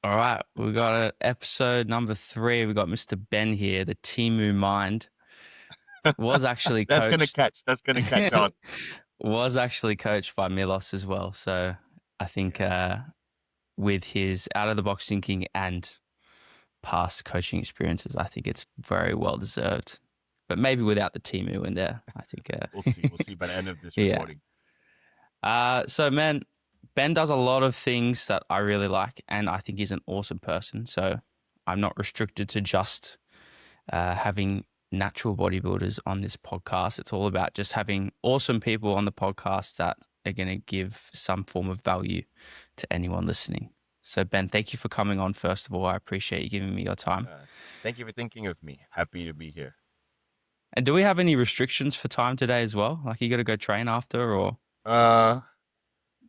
All right, we got episode number 3. We got Mr. Ben here, the Timu Mind. Was actually That's gonna coached, catch. That's gonna catch on. was actually coached by Milos as well. So I think Yeah. with his out of the box thinking and past coaching experiences, I think it's very well deserved. But maybe without the Timu in there, I think. We'll see. We'll see by the end of this Yeah. recording. So man, Ben does a lot of things that I really like, and I think he's an awesome person. So I'm not restricted to just having natural bodybuilders on this podcast. It's all about just having awesome people on the podcast that are going to give some form of value to anyone listening. So, Ben, thank you for coming on. First of all, I appreciate you giving me your time. Thank you for thinking of me. Happy to be here. And do we have any restrictions for time today as well? Like, you got to go train after, or? Uh,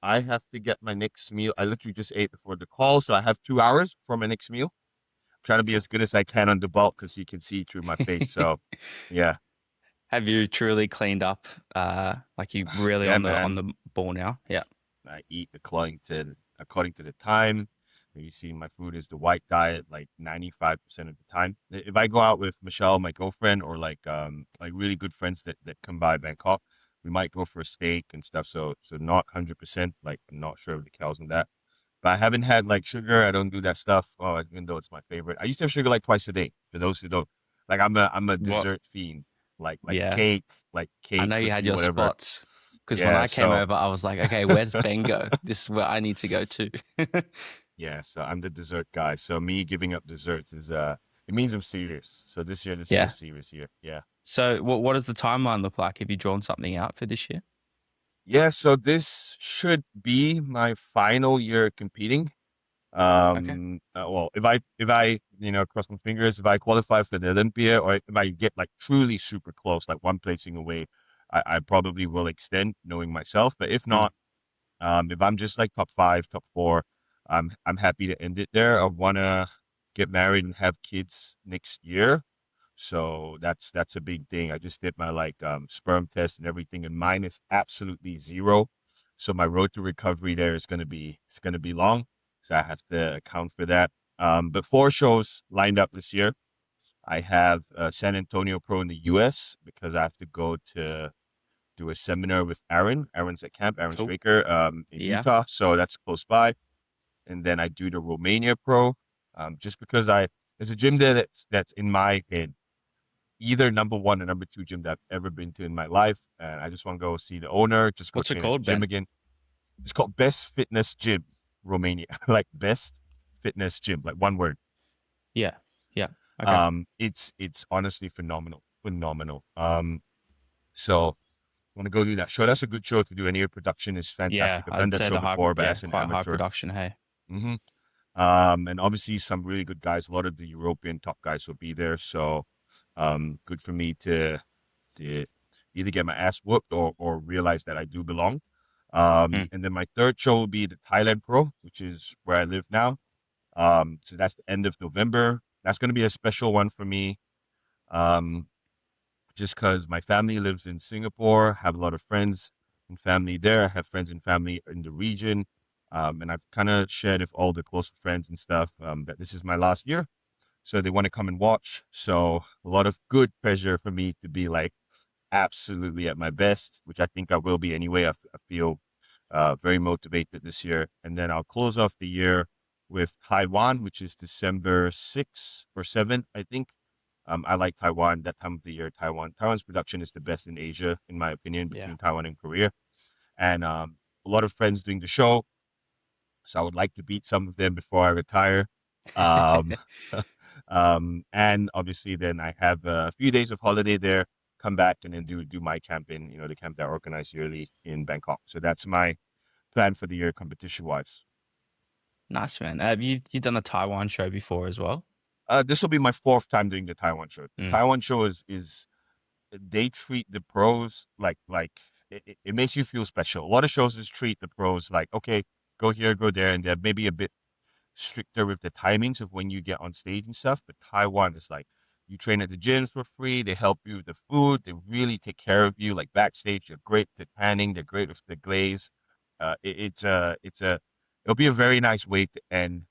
I have to get my next meal. I literally just ate before the call, so I have 2 hours for my next meal. I'm trying to be as good as I can on the bulk because you can see through my face. So, yeah, Have you truly cleaned up? Like you really yeah, on man. the ball now? Yeah. I eat according to the time. You see, my food is the white diet, like 95% of the time. If I go out with Michelle, my girlfriend, or like really good friends that come by Bangkok, we might go for a steak and stuff. So not 100%. Like I'm not sure of the cows on that. But I haven't had like sugar. I don't do that stuff. Oh, even though it's my favorite. I used to have sugar like twice a day. For those who don't, like I'm a What? dessert fiend. Like Yeah. cake, I cake, know you had cookie, your whatever. spots because when Yeah. I came So over, I was like, okay, where's Ben go? This is where I need to go to. Yeah, so I'm the dessert guy. So me giving up desserts is it means I'm serious. So this year is a Yeah. serious year. Yeah. So what does the timeline look like? Have you drawn something out for this year? Yeah, so this should be my final year competing. Okay. Well, if I cross my fingers, if I qualify for the Olympia or if I get like truly super close, like one placing away, I probably will extend knowing myself. But if Mm. not, if I'm just like top five, top four, I'm happy to end it there. I wanna get married and have kids next year. So that's a big thing. I just did my like sperm test and everything, and mine is absolutely zero. So my road to recovery there is gonna be long. So I have to account for that. But 4 shows lined up this year. I have San Antonio Pro in the US because I have to go to do a seminar with Aaron. Aaron's at camp, Aaron Cool. Straker, in Yeah. Utah. So that's close by. And then I do the Romania Pro, just because there's a gym there that's in my head, either number one or number two gym that I've ever been to in my life. And I just want to go see the owner, just go What's it train at the called, gym Ben? again. It's called Best Fitness Gym, Romania, like Best Fitness Gym, like one word. Yeah. Yeah. Okay. It's honestly phenomenal, phenomenal. So I want to go do that show. That's a good show to do. Any production is Yeah, fantastic. I've done I'd that say show the high, before, but yeah, as an quite high amateur. production. Hey. hmm and obviously some really good guys. A lot of the European top guys will be there. So, good for me to either get my ass whooped or realize that I do belong. Mm. And then my third show will be the Thailand Pro, which is where I live now. So that's the end of November. That's going to be a special one for me. Um, just because my family lives in Singapore, have a lot of friends and family there. I have friends and family in the region. And I've kind of shared with all the close friends and stuff that this is my last year. So they want to come and watch. So a lot of good pressure for me to be like absolutely at my best, which I think I will be anyway. I feel very motivated this year. And then I'll close off the year with Taiwan, which is December 6th or 7th, I think. I like Taiwan that time of the year. Taiwan's production is the best in Asia, in my opinion, Yeah. between Taiwan and Korea. And a lot of friends doing the show. So I would like to beat some of them before I retire. Um, and obviously, then I have a few days of holiday there. Come back and then do my camp in the camp that I organize yearly in Bangkok. So that's my plan for the year competition wise. Nice, man. Have you done the Taiwan show before as well? This will be my fourth time doing the Taiwan show. The Mm. Taiwan show is they treat the pros like it makes you feel special. A lot of shows just treat the pros like, okay, go here, go there, and they're maybe a bit stricter with the timings of when you get on stage and stuff. But Taiwan is like you train at the gyms for free. They help you with the food. They really take care of you. Like backstage, they're great with the tanning. They're great with the glaze. It's a it'll be a very nice way to end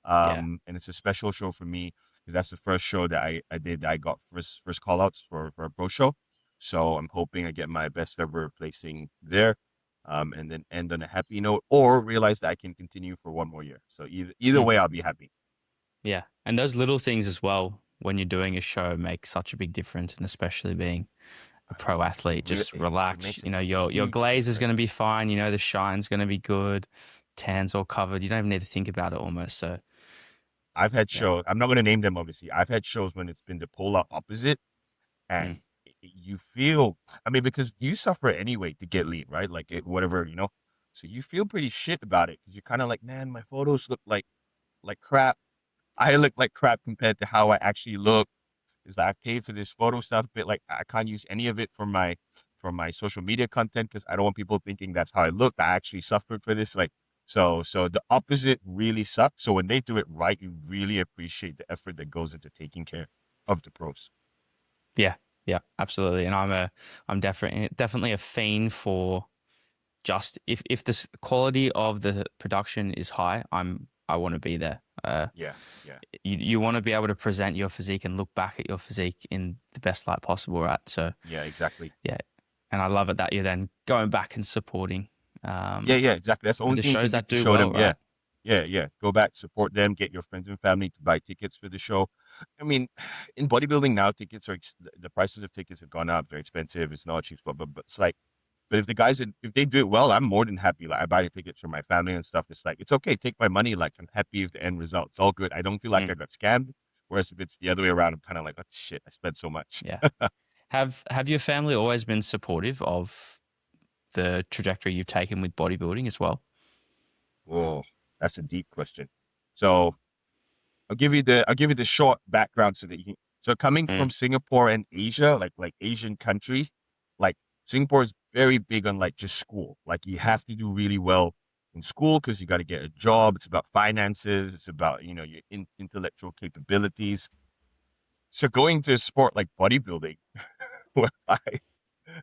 Yeah. And it's a special show for me because that's the first show that I did. I got first call outs for a pro show. So I'm hoping I get my best ever placing there. And then end on a happy note, or realize that I can continue for one more year. So either Mm. way, I'll be happy. Yeah. And those little things as well when you're doing a show make such a big difference, and especially being a I pro mean, athlete, just it relax. makes a You know, your huge glaze is going to be difference. fine. You know, the shine's going to be good. Tan's all covered. You don't even need to think about it almost. So I've had yeah. shows. I'm not going to name them, obviously. I've had shows when it's been the polar opposite, Mm. and you feel. I mean, because you suffer anyway to get lean, right? Like whatever, you know. So you feel pretty shit about it because you're kind of like, man, my photos look like crap. I look like crap compared to how I actually look. Is that I've paid for this photo stuff, but like I can't use any of it for my social media content because I don't want people thinking that's how I look. I actually suffered for this. Like so the opposite really sucks. So when they do it right, you really appreciate the effort that goes into taking care of the pros. Yeah. Yeah. Absolutely. And I'm definitely a fiend for just if the quality of the production is high, I want to be there. Yeah, yeah, You want to be able to present your physique and look back at your physique in the best light possible, right? So yeah, exactly. yeah, and I love it that you're then going back and supporting Yeah, yeah, exactly. That's the with only the thing you can shows do that to do show well, them. Yeah, right? yeah, yeah. Go back, support them, get your friends and family to buy tickets for the show. I mean, in bodybuilding now, tickets are the prices of tickets have gone up. They're expensive. It's not cheap, but it's like, but if the guys if they do it well, I'm more than happy. Like I buy the tickets for my family and stuff. It's like it's okay. Take my money. Like I'm happy with the end result. It's all good. I don't feel like Mm, I got scammed. Whereas if it's the other way around, I'm kind of like, oh shit, I spent so much. yeah. Have your family always been supportive of the trajectory you've taken with bodybuilding as well? Whoa, that's a deep question. So I'll give you the short background so that you can. So coming Mm, from Singapore and Asia, like Asian country, like Singapore is very big on like just school. Like you have to do really well in school because you got to get a job. It's about finances. It's about your intellectual capabilities. So going to a sport like bodybuilding, where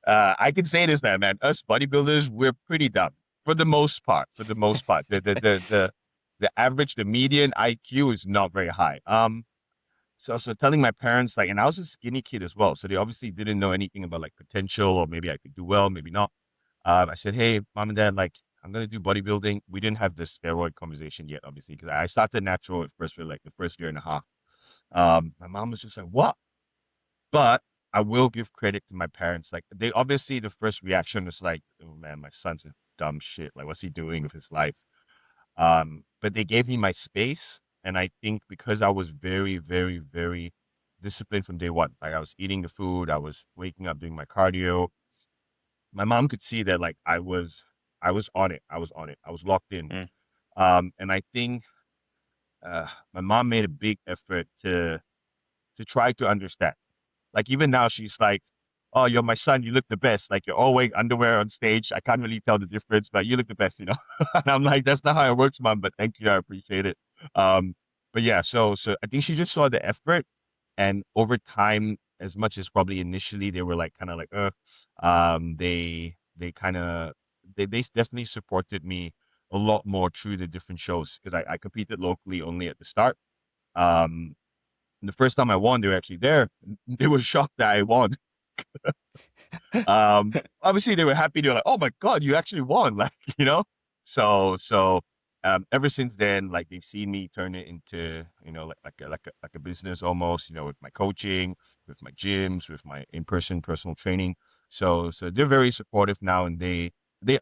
I can say this now, man. Us bodybuilders, we're pretty dumb for the most part. For the most part, the average, the median IQ is not very high. So telling my parents like, and I was a skinny kid as well, so they obviously didn't know anything about like potential or maybe I could do well, maybe not. I said, hey, mom and dad, like I'm gonna do bodybuilding. We didn't have this steroid conversation yet, obviously, because I started natural at first for like the first year and a half. My mom was just like, what? But I will give credit to my parents. Like they obviously the first reaction was like, oh man, my son's a dumb shit. Like what's he doing with his life? But they gave me my space. And I think because I was very, very, very disciplined from day one, like I was eating the food, I was waking up, doing my cardio. My mom could see that like I was on it. I was on it. I was locked in. mm. And I think my mom made a big effort to try to understand. Like even now, she's like, "Oh, you're my son. You look the best. Like you're all wearing underwear on stage. I can't really tell the difference, but you look the best, you know." And I'm like, "That's not how it works, mom. But thank you. I appreciate it." Um, but yeah, so I think she just saw the effort, and over time, as much as probably initially they were like kind of like, they kind of they definitely supported me a lot more through the different shows because I competed locally only at the start. Um, and the first time I won, they were actually there. They were shocked that I won. Obviously they were happy. They were like, "Oh my god, you actually won!" Like So ever since then, like they've seen me turn it into like a business almost. With my coaching, with my gyms, with my in person personal training. So they're very supportive now, and they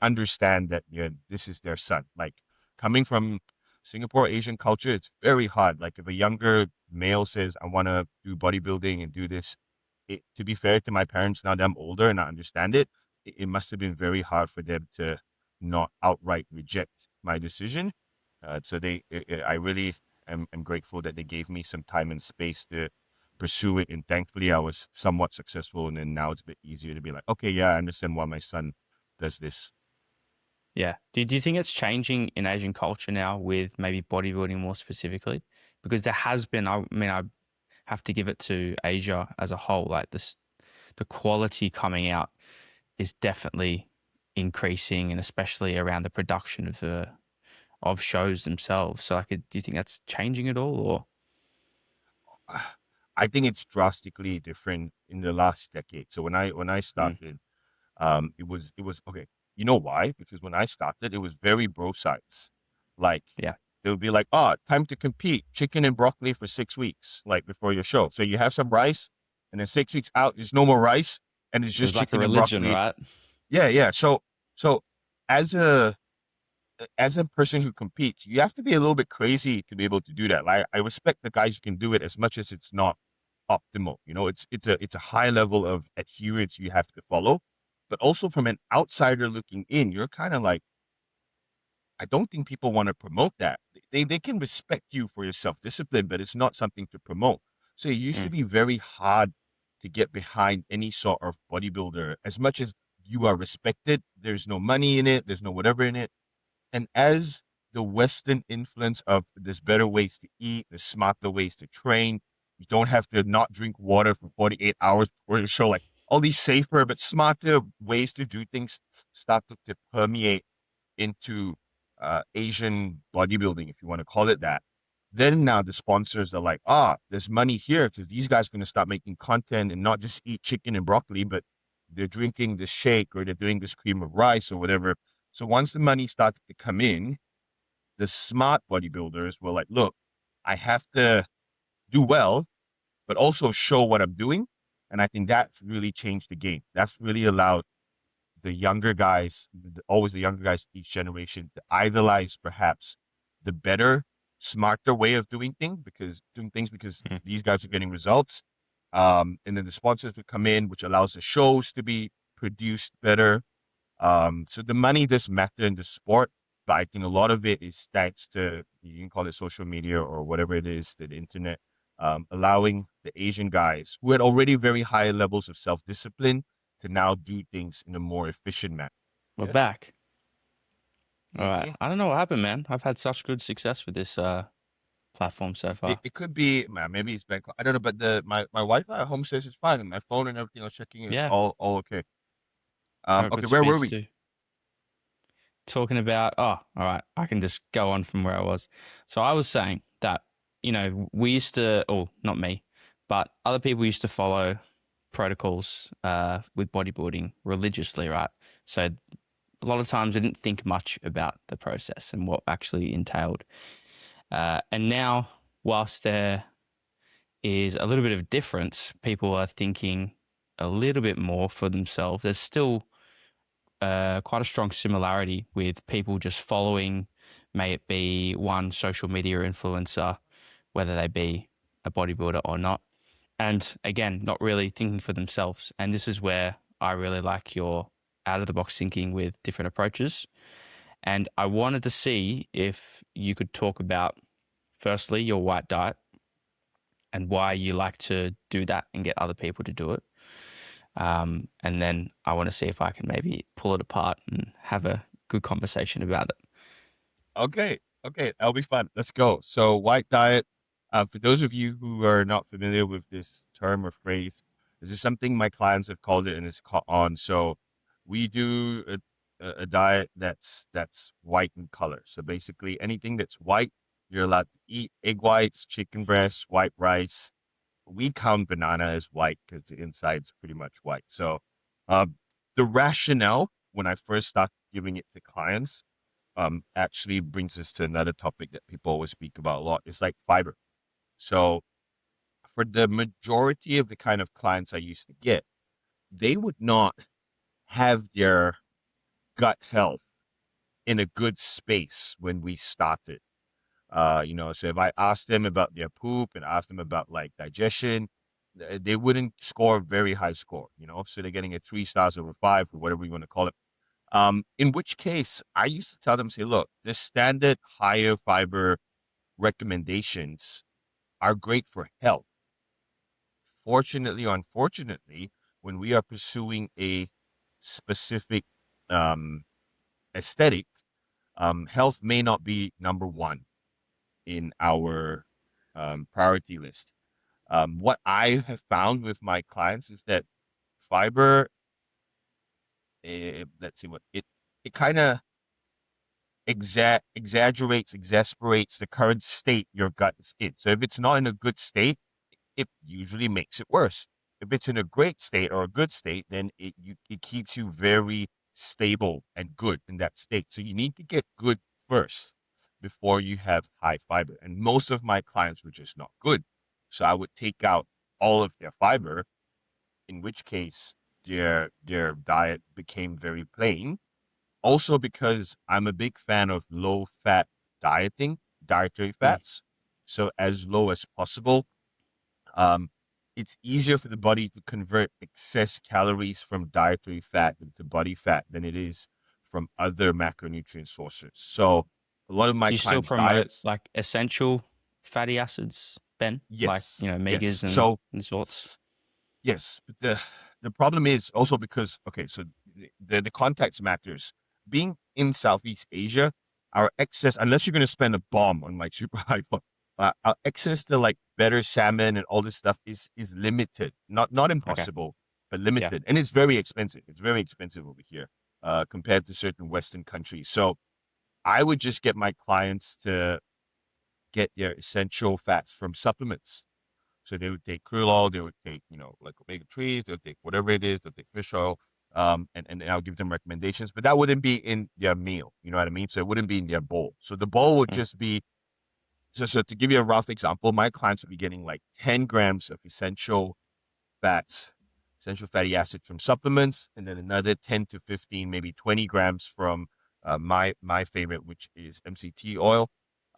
understand that this is their son. Like coming from Singapore Asian culture, it's very hard. Like if a younger male says, "I want to do bodybuilding and do this," to be fair to my parents, now that I'm older and I understand it must have been very hard for them to not outright reject my decision. I really am grateful that they gave me some time and space to pursue it. And thankfully, I was somewhat successful. And then now it's a bit easier to be like, okay, yeah, I understand why my son does this. Yeah. Do you think it's changing in Asian culture now with maybe bodybuilding more specifically? Because there has been, I mean, I have to give it to Asia as a whole. Like this, the quality coming out is definitely increasing, and especially around the production of of shows themselves. So, like, do you think that's changing at all, or? I think it's drastically different in the last decade. So when I Mm, started, it was okay. You know why? Because when I started, it was very bro science. Like yeah, it would be like, oh, time to compete, chicken and broccoli for 6 weeks, like before your show. So you have some rice, and then 6 weeks out, there's no more rice, and it's it just was like a chicken and religion, broccoli. right? Yeah, yeah. So as a as a person who competes, you have to be a little bit crazy to be able to do that. Like I respect the guys who can do it as much as it's not optimal. You know, it's a high level of adherence you have to follow. But also from an outsider looking in, you're kind of like, I don't think people want to promote that. They can respect you for your self discipline, but it's not something to promote. So it used to Mm, be very hard to get behind any sort of bodybuilder. As much as you are respected, there's no money in it, there's no whatever in it. And as the Western influence of there's better ways to eat, there's smarter ways to train, you don't have to not drink water for 48 hours before your show, like all these safer but smarter ways to do things start to permeate into Asian bodybuilding, if you want to call it that. Then now the sponsors are like, there's money here because these guys are going to start making content and not just eat chicken and broccoli, but they're drinking this shake or they're doing this cream of rice or whatever. So once the money started to come in, the smart bodybuilders were like, look, I have to do well, but also show what I'm doing. And I think that's really changed the game. That's really allowed the younger guys, always the younger guys each generation, to idolize perhaps the better, smarter way of doing things because mm. these guys are getting results. And then the sponsors would come in, which allows the shows to be produced better. So the money does matter in the sport, but I think a lot of it is thanks to, you can call it social media or whatever it is, the internet, allowing the Asian guys who had already very high levels of self-discipline to now do things in a more efficient manner. We're Yeah. back. All right. Hmm. I don't know what happened, man. I've had such good success with this platform so It, far. it could be, man, maybe it's back. I don't know, but my Wi-Fi at home says it's fine, and my phone and everything I was checking, it's Yeah, all okay. I got Okay, good where were speeds we? too. Talking about, oh, all right, I can just go on from where I was. So I was saying that, we used to, oh, not me, but other people used to follow protocols with bodybuilding religiously, right? So a lot of times I didn't think much about the process and what actually entailed. And now, whilst there is a little bit of difference, people are thinking a little bit more for themselves. There's still quite a strong similarity with people just following, may it be one social media influencer, whether they be a bodybuilder or not. And again, not really thinking for themselves. And this is where I really like your out of the box thinking with different approaches. And I wanted to see if you could talk about, firstly, your white diet and why you like to do that and get other people to do it. And then I want to see if I can maybe pull it apart and have a good conversation about it. Okay, okay, that'll be fun. Let's go. So, white diet. For those of you who are not familiar with this term or phrase, this is something my clients have called it, and it's caught on. So, we do a diet that's white in color. So basically, anything that's white, you're allowed to eat: egg whites, chicken breasts, white rice. We count banana as white because the inside's pretty much white. So, uh, the rationale when I first started giving it to clients actually brings us to another topic that people always speak about a lot. It's like fiber. So for the majority of the kind of clients I used to get, they would not have their gut health in a good space when we started. So if I asked them about their poop and asked them about like digestion, they wouldn't score a very high score, so they're getting a 3 stars over 5 or whatever you want to call it. In which case, I used to tell them, say, look, the standard higher fiber recommendations are great for health. Fortunately or unfortunately, when we are pursuing a specific um, aesthetic, health may not be number one in our priority list. What I have found with my clients is that fiber, let's see what it kind of exaggerates, exasperates the current state your gut is in. So if it's not in a good state, it usually makes it worse. If it's in a great state or a good state, then it keeps you very stable and good in that state. So you need to get good first before you have high fiber. And most of my clients were just not good. So I would take out all of their fiber, in which case their diet became very plain. Also because I'm a big fan of low fat dieting, dietary Mm. fats. So as low as possible. Um, it's easier for the body to convert excess calories from dietary fat into body fat than it is from other macronutrient sources. So a lot of my Do you still clients' promote diets, like essential fatty acids, Ben? Like, yes, omegas yes. and sorts? Yes, but the problem is also because okay, so the context matters. Being in Southeast Asia, our access, unless you're going to spend a bomb on like super high, our access to like better salmon and all this stuff is limited. Not Okay. impossible, but Yeah. limited, and it's very expensive. It's very expensive over here, compared to certain Western countries. So I would just get my clients to get their essential fats from supplements. So they would take krill oil, they would take, like omega 3s, they'll take whatever it is, they'll take fish oil, and I'll give them recommendations. But that wouldn't be in their meal, you know what I mean? So it wouldn't be in their bowl. So the bowl would Mm. just be, so to give you a rough example, my clients would be getting like 10 grams of fats, essential fatty acids from supplements, and then another 10 to 15, maybe 20 grams from my favorite, which is MCT oil,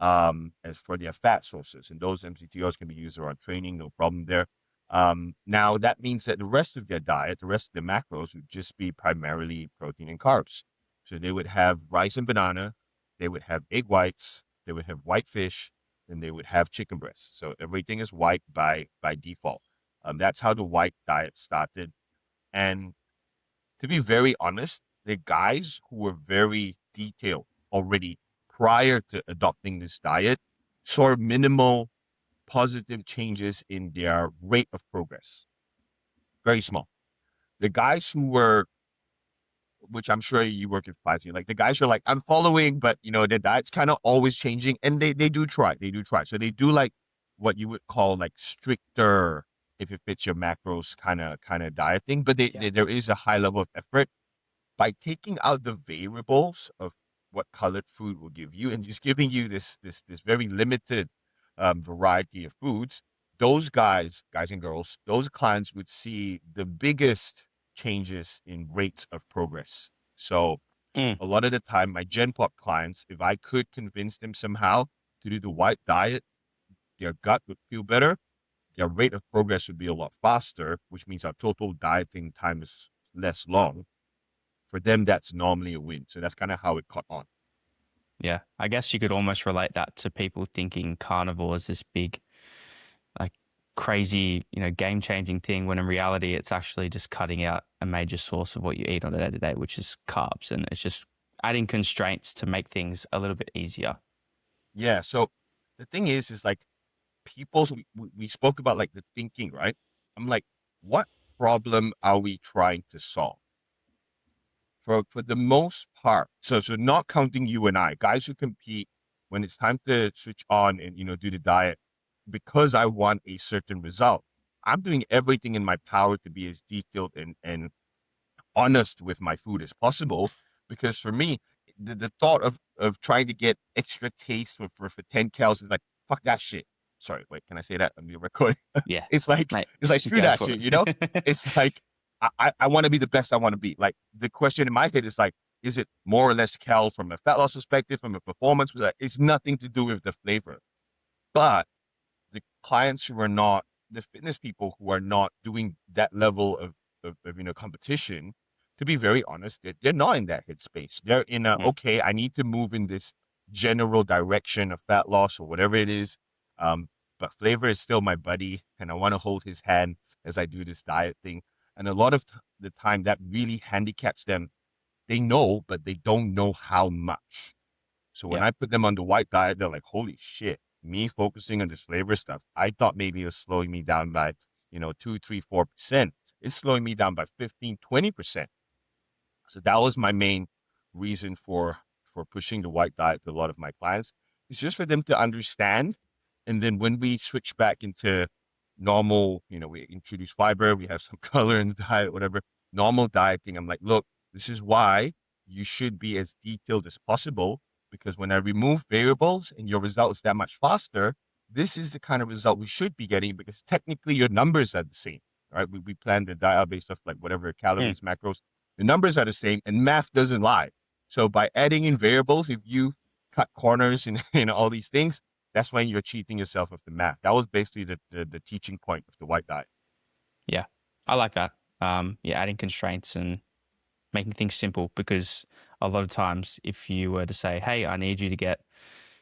as for their fat sources. And those MCT oils can be used around training, no problem there. Now, that means that the rest of their diet, the rest of the macros would just be primarily protein and carbs. So they would have rice and banana, they would have egg whites, they would have white fish, and they would have chicken breasts. So everything is white by default. That's how the white diet started. And to be very honest, the guys who were very detailed already prior to adopting this diet saw minimal positive changes in their rate of progress. Very small. The guys who were, which I'm sure you work with clients, like the guys who are like, I'm following, but their diet's kind of always changing. And they do try. They do try. So they do like what you would call like stricter, if it fits your macros kind of dieting. But Yeah. there is a high level of effort by taking out the variables of what colored food will give you and just giving you this very limited variety of foods. Those guys and girls, those clients would see the biggest changes in rates of progress. So Mm. a lot of the time, my Gen Pop clients, if I could convince them somehow to do the white diet, their gut would feel better, their rate of progress would be a lot faster, which means our total dieting time is less long. For them, that's normally a win. So that's kind of how it caught on. Yeah. I guess you could almost relate that to people thinking carnivore is this big, like crazy, game changing thing when in reality it's actually just cutting out a major source of what you eat on a day to day, which is carbs. And it's just adding constraints to make things a little bit easier. Yeah. So the thing is like people, we spoke about like the thinking, right? I'm like, what problem are we trying to solve? For the most part, so not counting you and I, guys who compete when it's time to switch on and do the diet, because I want a certain result. I'm doing everything in my power to be as detailed and honest with my food as possible. Because for me, the thought of trying to get extra taste for 10 calories is like, fuck that shit. Sorry, wait, can I say that on the recording? Yeah. it's like, Mate, it's like, screw go that for shit. it. It's like, I want to be the best I want to be. Like, the question in my head is like, is it more or less cal from a fat loss perspective, from a performance? Like, it's nothing to do with the flavor. But the clients who are not, the fitness people who are not doing that level of competition, to be very honest, they're not in that headspace. They're in a, Mm. okay, I need to move in this general direction of fat loss or whatever it is. But flavor is still my buddy, and I want to hold his hand as I do this diet thing. And a lot of the time, that really handicaps them. They know, but they don't know how much. So when Yeah. I put them on the white diet, they're like, holy shit, me focusing on this flavor stuff, I thought maybe it was slowing me down by, 2, 3, 4%. It's slowing me down by 15, 20%. So that was my main reason for for pushing the white diet to a lot of my clients is just for them to understand. And then when we switch back into normal, we introduce fiber, we have some color in the diet, whatever, normal dieting, I'm like, look, this is why you should be as detailed as possible, because when I remove variables and your result is that much faster, this is the kind of result we should be getting, because technically your numbers are the same, right? We plan the diet based off like whatever Mm. calories, macros, the numbers are the same, and math doesn't lie. So by adding in variables, if you cut corners and all these things, that's when you're cheating yourself with the math. That was basically the teaching point of the white diet. Yeah, I like that. Yeah, adding constraints and making things simple, because a lot of times if you were to say, hey, I need you to get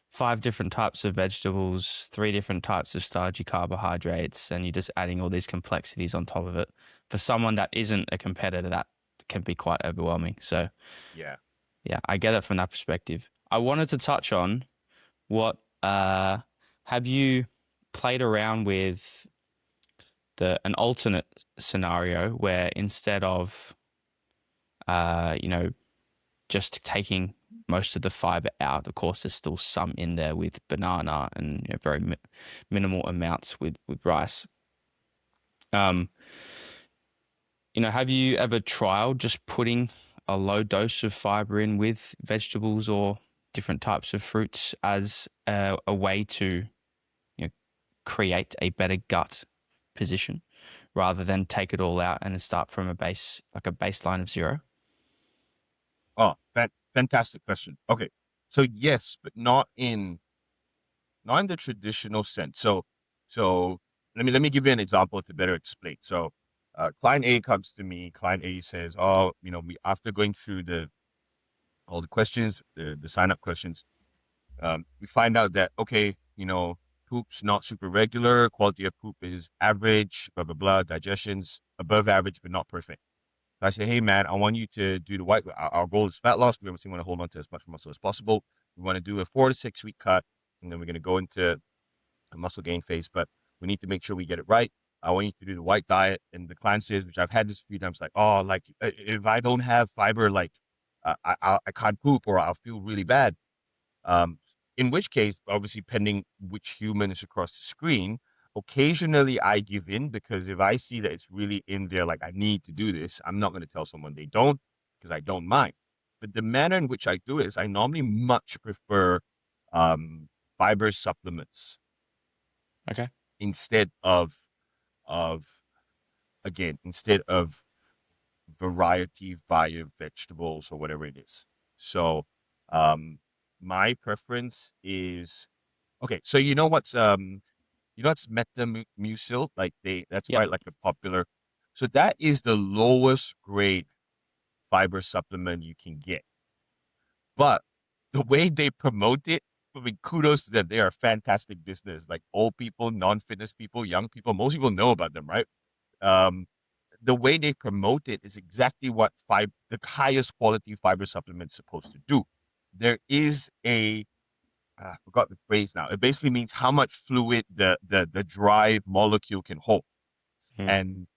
5 different types of vegetables, 3 different types of starchy carbohydrates, and you're just adding all these complexities on top of it, for someone that isn't a competitor, that can be quite overwhelming. So Yeah. yeah, I get it from that perspective. I wanted to touch on what have you played around with an alternate scenario where instead of you know, just taking most of the fiber out. Of course, there's still some in there with banana and very minimal amounts with rice. Um, have you ever tried just putting a low dose of fiber in with vegetables or different types of fruits as a way to you know, create a better gut position rather than take it all out and then start from a baseline of zero? Oh, fantastic question. Okay. So yes, but not in the traditional sense. So let me give you an example to better explain. So client A comes to me, client A says, oh, after going through all the questions, the sign up questions, we find out that, okay, poop's not super regular, quality of poop is average, blah, blah, blah, digestion's above average, but not perfect. So I say, hey, man, I want you to do the white. Our goal is fat loss. We obviously want to hold on to as much muscle as possible. We want to do a 4 to 6 week cut, and then we're going to go into a muscle gain phase, but we need to make sure we get it right. I want you to do the white diet. And the client says, which I've had this a few times, like, oh, like if I don't have fiber, like I can't poop or I'll feel really bad. Um, in which case, obviously, pending which human is across the screen, occasionally I give in, because if I see that it's really in there, like I need to do this, I'm not going to tell someone they don't, because I don't mind. But the manner in which I do it is I normally much prefer um, fiber supplements Okay. instead of instead of variety via vegetables or whatever it is. So my preference is okay. So what's metamucil? Like that's Yep. quite like a popular. So that is the lowest grade fiber supplement you can get. But the way they promote it, I mean, kudos to them. They are a fantastic business. Like old people, non-fitness people, young people, most people know about them, right? Um, the way they promote it is exactly what the highest quality fiber supplement is supposed to do. There is I forgot the phrase now. It basically means how much fluid the dry molecule can hold. Mm. And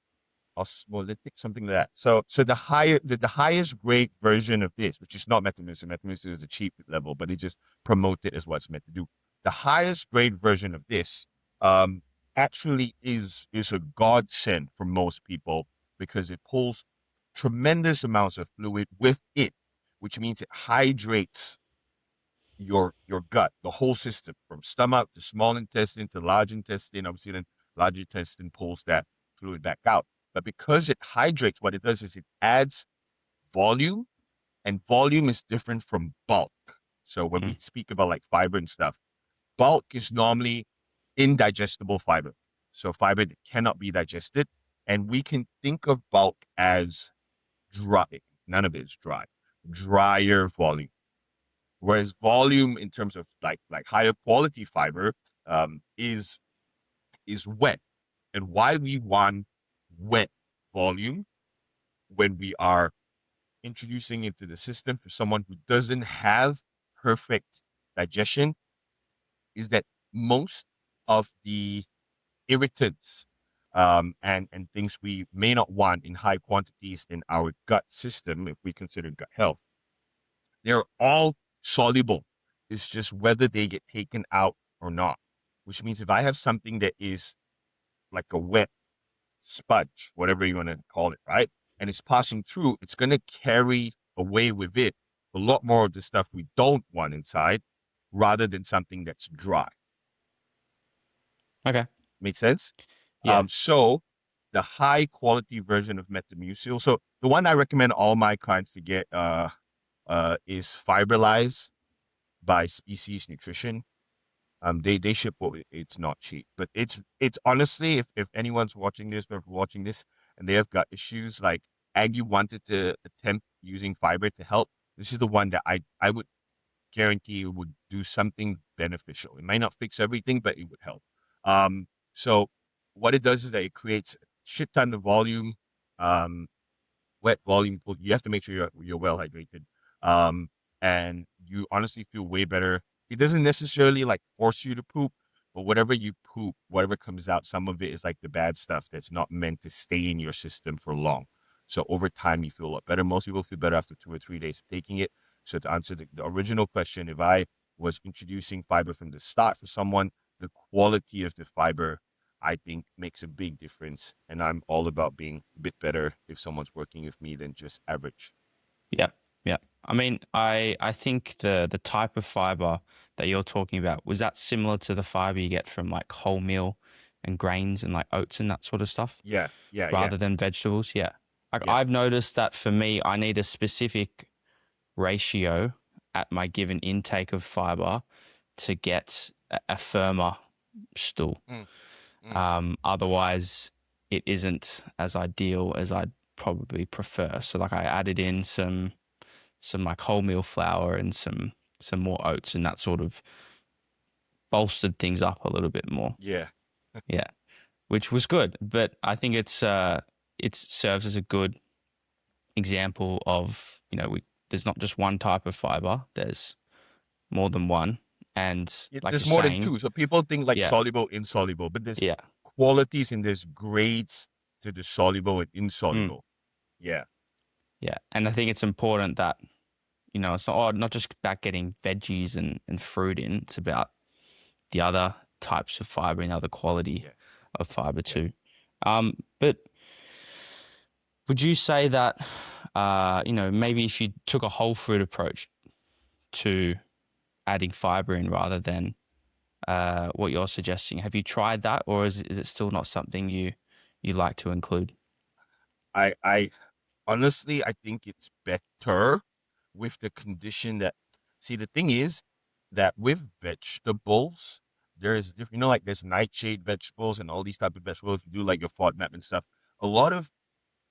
osmolytic, something like that. So the highest grade version of this, which is not metamucil. Metamucil is the cheap level, but they just promote it as what it's meant to do. The highest grade version of this um actually is a godsend for most people, because it pulls tremendous amounts of fluid with it, which means it hydrates your gut, the whole system, from stomach to small intestine to large intestine. Obviously, then large intestine pulls that fluid back out. But because it hydrates, what it does is it adds volume, and volume is different from bulk. So when Mm. we speak about like fiber and stuff, bulk is normally indigestible fiber. So fiber that cannot be digested. And we can think of bulk as dry. None of it is dry. Drier volume. Whereas volume, in terms of like higher quality fiber, is wet. And why we want wet volume when we are introducing into the system for someone who doesn't have perfect digestion is that most of the irritants and things we may not want in high quantities in our gut system, if we consider gut health, they're all soluble. It's just whether they get taken out or not. Which means if I have something that is like a wet sponge, whatever you want to call it, right? And it's passing through, it's going to carry away with it a lot more of the stuff we don't want inside rather than something that's dry. Okay. Make sense? Yeah. So the high quality version of Metamucil. So the one I recommend all my clients to get is Fiberlize by Species Nutrition. They ship it's not cheap, but it's honestly, if anyone's watching this or watching this and they have got issues like Aggie wanted to attempt using fiber to help, this is the one that I would guarantee it would do something beneficial. It might not fix everything, but it would help. So what it does is that it creates a shit ton of volume, um, wet volume. You have to make sure you're well hydrated, and you honestly feel way better. It doesn't necessarily like force you to poop, but whatever you poop, whatever comes out, some of it is like the bad stuff that's not meant to stay in your system for long. So over time, you feel a lot better. Most people feel better after 2 or 3 days of taking it. So to answer the original question, if I was introducing fiber from the start for someone, the quality of the fiber I think makes a big difference. And I'm all about being a bit better if someone's working with me than just average. Yeah. Yeah. I mean, I think the type of fiber that you're talking about, was that similar to the fiber you get from like wholemeal and grains and like oats and that sort of stuff Yeah, yeah, yeah, rather than vegetables? Yeah. Like yeah. I've noticed that for me, I need a specific ratio at my given intake of fiber to get a firmer stool. Mm, mm. Otherwise, it isn't as ideal as I'd probably prefer. So like I added in some like wholemeal flour and some more oats, and that sort of bolstered things up a little bit more. Yeah, Yeah, which was good. But I think it serves as a good example of, we there's not just one type of fiber. There's more than one, and like there's you're more than saying, two. So people think like yeah, soluble, insoluble, but there's yeah, qualities and there's grades to the soluble and mm, insoluble. Yeah, yeah. And I think it's important that it's not just about getting veggies and fruit in. It's about the other types of fiber and other quality yeah, of fiber yeah. too. But would you say that, maybe if you took a whole food approach to adding fiber in rather than what you're suggesting, have you tried that, or is it still not something you like to include? I honestly, I think it's better with the condition that, see, the thing is that with vegetables, there's different, like there's nightshade vegetables and all these type of vegetables. You do like your FODMAP and stuff. A lot of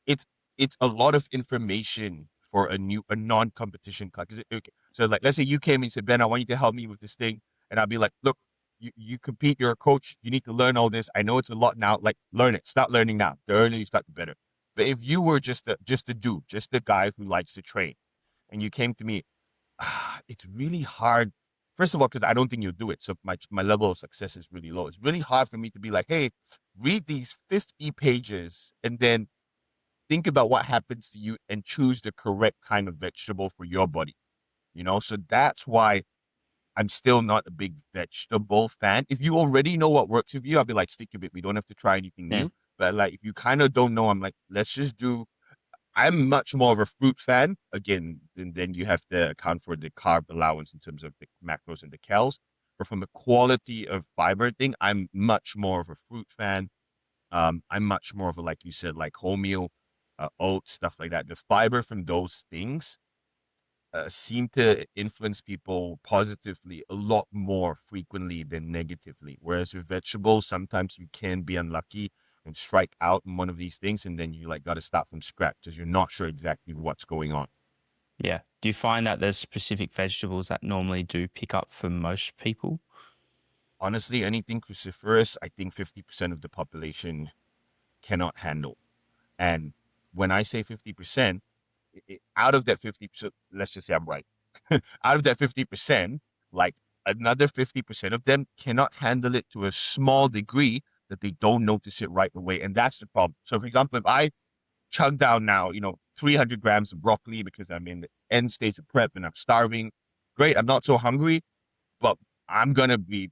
it's it's a lot of information for a non-competition class. Okay, so like, let's say you came and said, Ben, I want you to help me with this thing, and I'll be like, look, you compete, you're a coach, you need to learn all this. I know it's a lot now. Like, learn it. Start learning now. The earlier you start, the better. But if you were just a dude, just a guy who likes to train, and you came to me, it's really hard. First of all, because I don't think you'll do it. So my level of success is really low. It's really hard for me to be like, hey, read these 50 pages and then think about what happens to you and choose the correct kind of vegetable for your body. So that's why I'm still not a big vegetable fan. If you already know what works with you, I'll be like, stick to it. We don't have to try anything Yeah, new. But like, if you kind of don't know, I'm like, let's just do. I'm much more of a fruit fan. Again, then you have to account for the carb allowance in terms of the macros and the calories. But from a quality of fiber thing, I'm much more of a fruit fan. I'm much more of a, like you said, like wholemeal, oats, stuff like that. The fiber from those things seem to influence people positively a lot more frequently than negatively. Whereas with vegetables, sometimes you can be unlucky and strike out in one of these things, and then you like got to start from scratch because you're not sure exactly what's going on. yeah. Do you find that there's specific vegetables that normally do pick up for most people? Honestly, anything cruciferous, I think 50% of the population cannot handle. And when I say 50%, out of that 50%, let's just say I'm right. Out of that 50%, like another 50% of them cannot handle it to a small degree that they don't notice it right away. And that's the problem. So, for example, if I chug down now, 300 grams of broccoli because I'm in the end stage of prep and I'm starving, great. I'm not so hungry, but I'm gonna be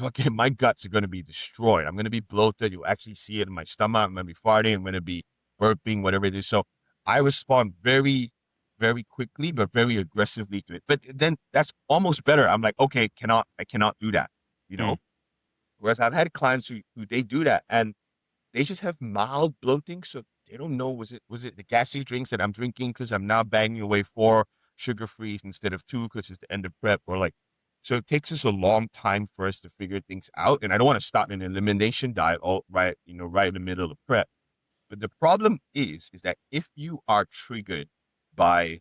okay. My guts are gonna be destroyed. I'm gonna be bloated. You'll actually see it in my stomach. I'm gonna be farting. I'm gonna be burping, whatever it is. So I respond very, very quickly, but very aggressively to it. But then that's almost better. I'm like, okay, I cannot do that, you Mm. know. Whereas I've had clients who they do that and they just have mild bloating, so they don't know was it the gassy drinks that I'm drinking because I'm now banging away 4 sugar-free instead of 2 because it's the end of prep, or like, so it takes us a long time for us to figure things out. And I don't want to start an elimination diet all right, right in the middle of prep. But the problem is that if you are triggered by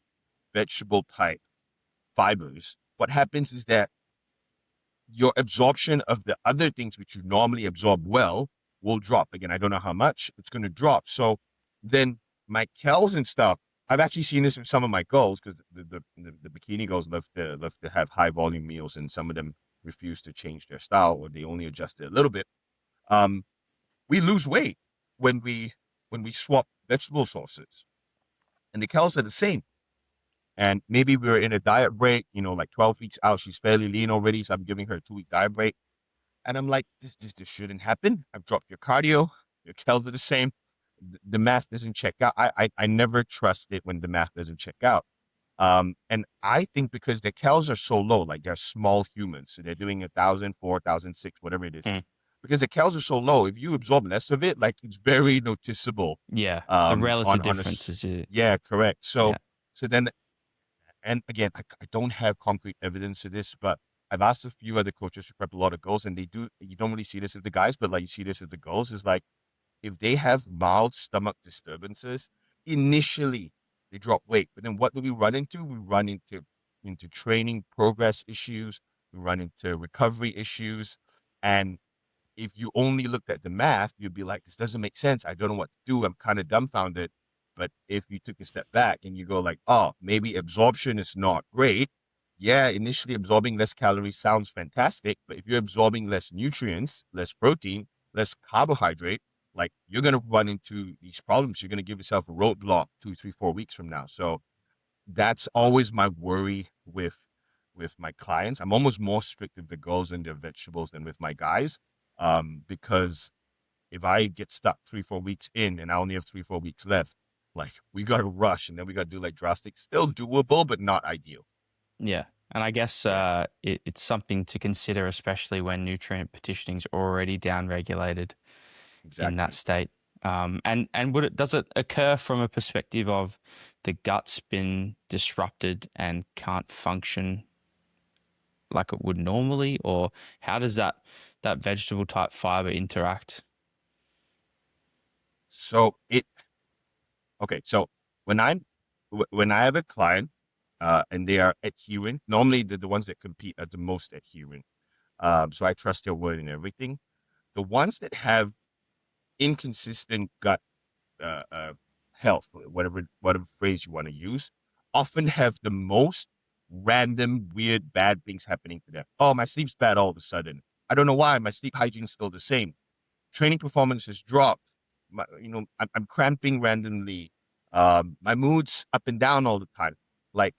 vegetable type fibers, what happens is that your absorption of the other things which you normally absorb well will drop. Again, I don't know how much it's going to drop. So then my Kels and stuff, I've actually seen this with some of my girls because the bikini girls love to have high volume meals, and some of them refuse to change their style or they only adjust it a little bit. Um, we lose weight when we swap vegetable sources, and the Kels are the same. And maybe we were in a diet break, like 12 weeks out. She's fairly lean already, so I'm giving her a 2-week diet break. And I'm like, this shouldn't happen. I've dropped your cardio. Your calories are the same. The math doesn't check out. I never trust it when the math doesn't check out. And I think because their calories are so low, like they're small humans, so they're doing 1,000, 4,000, 6, whatever it is. Mm. Because the calories are so low, if you absorb less of it, like it's very noticeable. Yeah, the relative difference is Yeah, correct. yeah. So then, and again, I don't have concrete evidence to this, but I've asked a few other coaches who prep a lot of girls, and you don't really see this with the guys, but like you see this with the girls, is like if they have mild stomach disturbances, initially they drop weight. But then what do we run into? We run into training progress issues, we run into recovery issues. And if you only looked at the math, you'd be like, this doesn't make sense. I don't know what to do. I'm kind of dumbfounded. But if you took a step back and you go like, oh, maybe absorption is not great. Yeah, initially absorbing less calories sounds fantastic. But if you're absorbing less nutrients, less protein, less carbohydrate, like you're going to run into these problems. You're going to give yourself a roadblock 2, 3, 4 weeks from now. So that's always my worry with my clients. I'm almost more strict with the girls and their vegetables than with my guys, because if I get stuck 3, 4 weeks in and I only have 3, 4 weeks left, like we got to rush and then we got to do like drastic, still doable, but not ideal. Yeah. And I guess Yeah, it's something to consider, especially when nutrient petitioning is already downregulated in that exactly. state. And does it occur from a perspective of the gut's been disrupted and can't function like it would normally, or how does that vegetable type fiber interact? So okay. So when when I have a client, and they are adherent, normally the ones that compete are the most adherent. So I trust their word and everything. The ones that have inconsistent gut uh, uh, health, whatever phrase you want to use, often have the most random, weird, bad things happening to them. Oh, my sleep's bad all of a sudden. I don't know why. My sleep hygiene's still the same. Training performance has dropped. I'm cramping randomly. My mood's up and down all the time. Like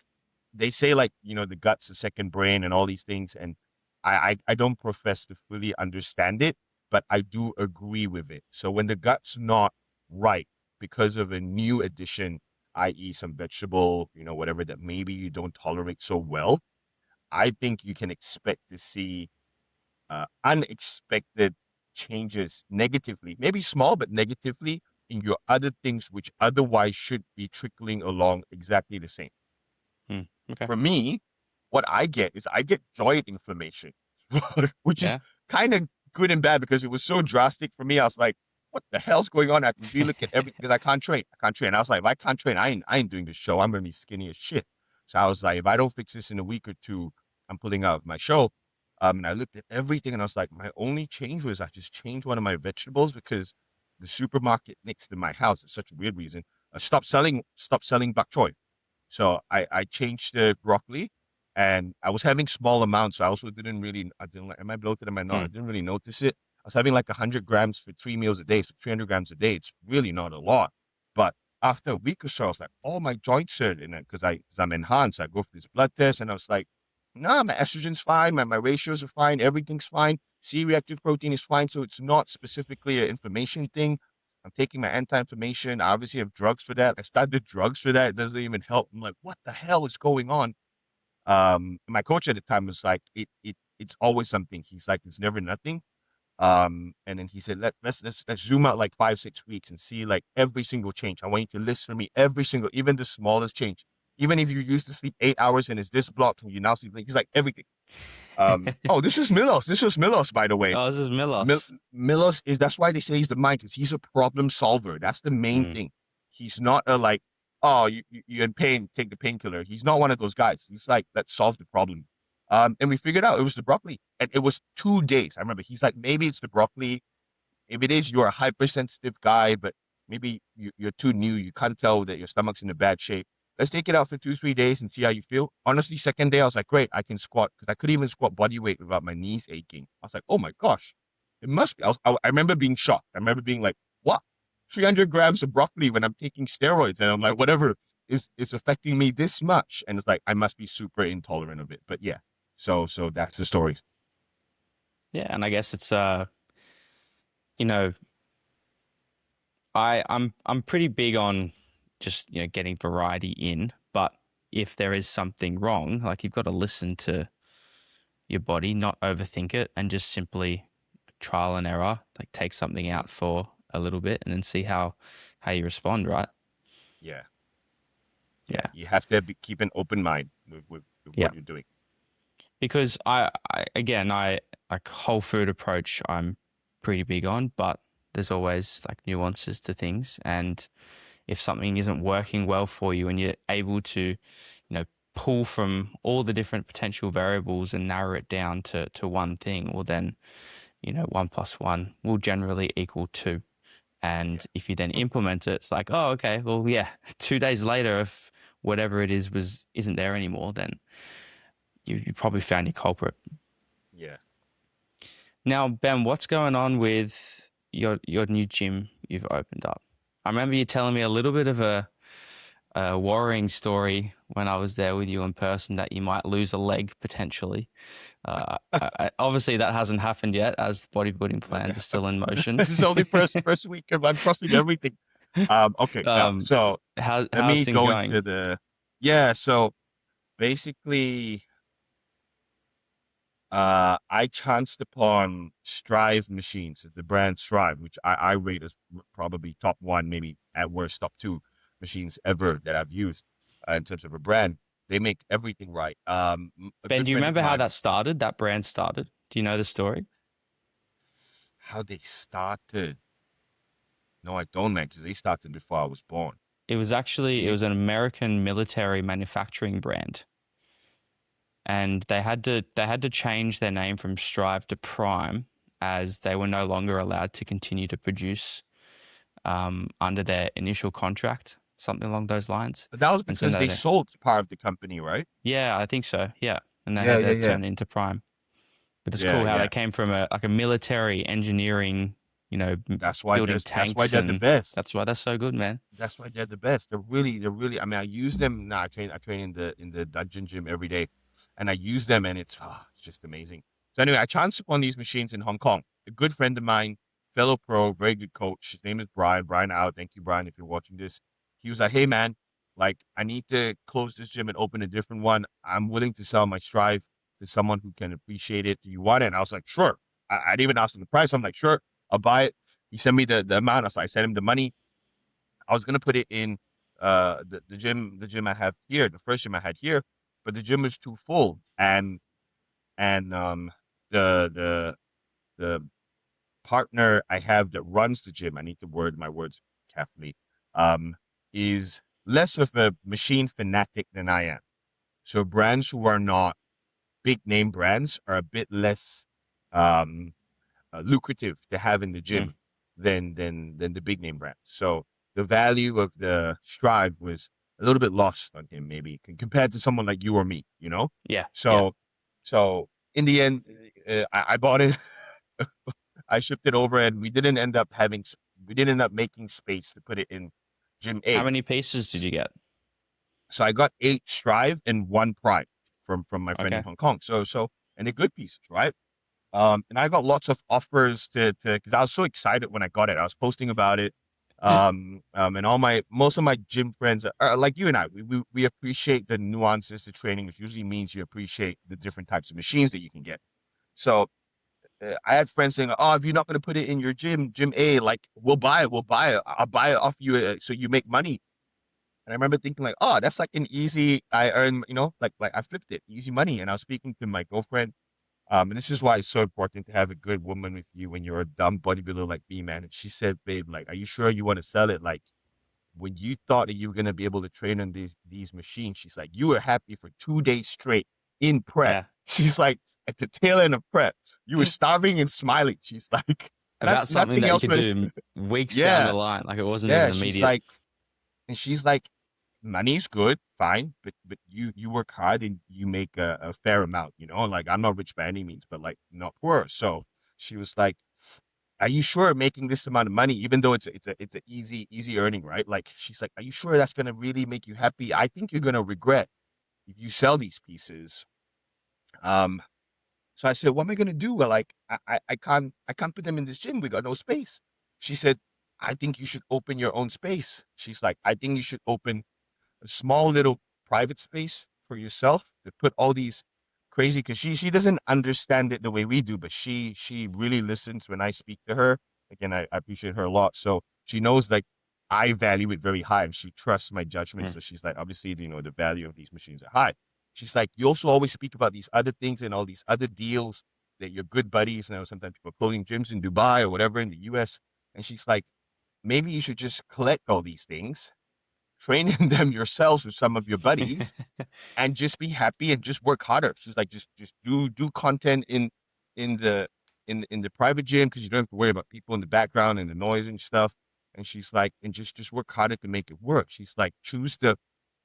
they say, like the gut's a second brain and all these things, and I don't profess to fully understand it, but I do agree with it. So when the gut's not right because of a new addition, i.e., some vegetable, whatever that maybe you don't tolerate so well, I think you can expect to see unexpected changes negatively, maybe small, but negatively in your other things, which otherwise should be trickling along exactly the same. Hmm. Okay. For me, what I get is I get joint inflammation, which is Yeah. kind of good and bad because it was so drastic for me. I was like, what the hell's going on? I have to relook at everything because I can't train. I can't train. I was like, if I can't train, I ain't doing this show. I'm going to be skinny as shit. So I was like, if I don't fix this in a week or two, I'm pulling out of my show. And I looked at everything and I was like, my only change was I just changed one of my vegetables because the supermarket next to my house, it's such a weird reason, stopped selling bok choy. So I changed the broccoli, and I was having small amounts. So I also I didn't like, am I bloated? Am I not? I Hmm. didn't really notice it. I was having like 100 grams for 3 meals a day. So 300 grams a day. It's really not a lot. But after a week or so, I was like, oh, my joints hurt. And because I'm enhanced, I go for this blood test, and I was like, nah, my estrogen's fine, my ratios are fine, everything's fine. C-reactive protein is fine. So it's not specifically an inflammation thing. I'm taking my anti-inflammation. I obviously have drugs for that. I started drugs for that. It doesn't even help. I'm like, what the hell is going on? My coach at the time was like, it's always something. He's like, it's never nothing. And then he said, let's zoom out like 5, 6 weeks and see like every single change. I want you to list for me every single, even the smallest change. Even if you used to sleep 8 hours and it's this blocked and you now sleep, he's like everything. Oh, this is Milos. This is Milos, by the way. Oh, this is Milos. Milos is, that's why they say he's the mind, because he's a problem solver. That's the main Mm. thing. He's not a like, oh, you're in pain, take the painkiller. He's not one of those guys. He's like, let's solve the problem. And we figured out it was the broccoli. And it was 2 days. I remember he's like, maybe it's the broccoli. If it is, you're a hypersensitive guy, but maybe you're too new. You can't tell that your stomach's in a bad shape. Let's take it out for 2, 3 days and see how you feel. Honestly, second day, I was like, great, I can squat, because I couldn't even squat body weight without my knees aching. I was like, oh my gosh, it must be. I remember being shocked. I remember being like, what? 300 grams of broccoli when I'm taking steroids. And I'm like, whatever is affecting me this much. And it's like, I must be super intolerant of it. But yeah, so that's the story. Yeah, and I guess it's you know, I'm pretty big on just, getting variety in, but if there is something wrong, like you've got to listen to your body, not overthink it, and just simply trial and error, like take something out for a little bit and then see how you respond, right? Yeah. Yeah. Yeah. You have to keep an open mind with Yeah. what you're doing. Because I like whole food approach I'm pretty big on, but there's always like nuances to things. And if something isn't working well for you and you're able to, pull from all the different potential variables and narrow it down to one thing, well then, 1 plus 1 will generally equal 2. Yeah. And if you then implement it, it's like, oh, okay, well, yeah, 2 days later, if whatever it is isn't there anymore, then you probably found your culprit. Yeah. Now, Ben, what's going on with your new gym you've opened up? I remember you telling me a little bit of a worrying story when I was there with you in person that you might lose a leg potentially. Obviously, that hasn't happened yet, as the bodybuilding plans are still in motion. This is only first week. I'm crossing everything. Okay. Now, um, so let how's me things go into going? yeah. So basically, I chanced upon Strive machines, the brand Strive, which I rate as probably top one, maybe at worst top two machines ever that I've used in terms of a brand. They make everything right. A Ben, good do you friend of remember how mine, that started? That brand started? Do you know the story? how they started. No, I don't, man, because they started before I was born. It Really? was an American military manufacturing brand, and they had to change their name from Strive to Prime as they were no longer allowed to continue to produce under their initial contract, something along those lines. But that was And so because no, they sold part of the company, right? yeah, I think so. Yeah, and they Yeah, had yeah, to yeah. turn it into Prime. But it's Yeah, cool how they yeah. came from a military engineering, building That's why tanks, they're the and best. that's why they're so good, man. That's why they're the best. They're really. I mean, I use them. Now I train in the dungeon gym every day, and I use them, and it's just amazing. So anyway, I chanced upon these machines in Hong Kong. A good friend of mine, fellow pro, very good coach. His name is Brian. Brian out. Thank you, Brian, if you're watching this. He was like, "Hey, man, like I need to close this gym and open a different one. I'm willing to sell my Strive to someone who can appreciate it. Do you want it?" And I was like, "Sure." I didn't even ask him the price. I'm like, "Sure, I'll buy it." He sent me the amount. I sent him the money. I was gonna put it in the gym I have here, the first gym I had here, but the gym was too full, and the the the partner I have that runs the gym, I need to word my words carefully, um, is less of a machine fanatic than I am. So brands who are not big name brands are a bit less um lucrative to have in the Mm, gym than the big name brands. So the value of the Strive was a little bit lost on him, maybe compared to someone like you or me, you know. yeah, yeah. So so in the end, I bought it. I shipped it over, and we didn't end up making space to put it in Gym How A. many pieces did you get? So I got 8 Strive and 1 Prime from my friend in Okay. Hong Kong. And they're good pieces, right? And I got lots of offers to because I was so excited when I got it. I was posting about it. And most of my gym friends are like you and I. We appreciate the nuances to training, which usually means you appreciate the different types of machines that you can get. So I had friends saying, "Oh, if you're not going to put it in your gym A, like we'll buy it. We'll buy it. I'll buy it off you so you make money." And I remember thinking like, "Oh, that's like an easy. I earn, like I flipped it, easy money." And I was speaking to my girlfriend. And this is why it's so important to have a good woman with you when you're a dumb bodybuilder like me, man. And she said, "Babe, like, are you sure you want to sell it? Like, when you thought that you were gonna be able to train on these machines, she's like, you were happy for 2 days straight in prep. Yeah. She's like, at the tail end of prep, you were starving and smiling. She's like, About something nothing that you else could really. do weeks down the Yeah, line. Like it wasn't yeah. even immediate. She's like, money's good, fine, but you work hard and you make a fair amount, Like I'm not rich by any means, but like not poor. So she was like, "Are you sure making this amount of money, even though it's a easy earning, right? Like she's like, are you sure that's gonna really make you happy? I think you're gonna regret if you sell these pieces." Um, so I said, "What am I gonna do? Well, like I can't put them in this gym. We got no space." She said, "I think you should open your own space." She's like, "I think you should open a small little private space for yourself to put all these crazy," because she doesn't understand it the way we do, but she really listens when I speak to her. Again, I appreciate her a lot. So she knows like I value it very high and she trusts my judgment. Mm. So she's like, obviously, the value of these machines are high. She's like, you also always speak about these other things and all these other deals that you're good buddies. Now, sometimes people are closing gyms in Dubai or whatever in the US. And she's like, maybe you should just collect all these things, training them yourselves with some of your buddies, and just be happy and just work harder. She's like, just do content in the in the private gym because you don't have to worry about people in the background and the noise and stuff. And she's like, and just work harder to make it work. She's like, choose the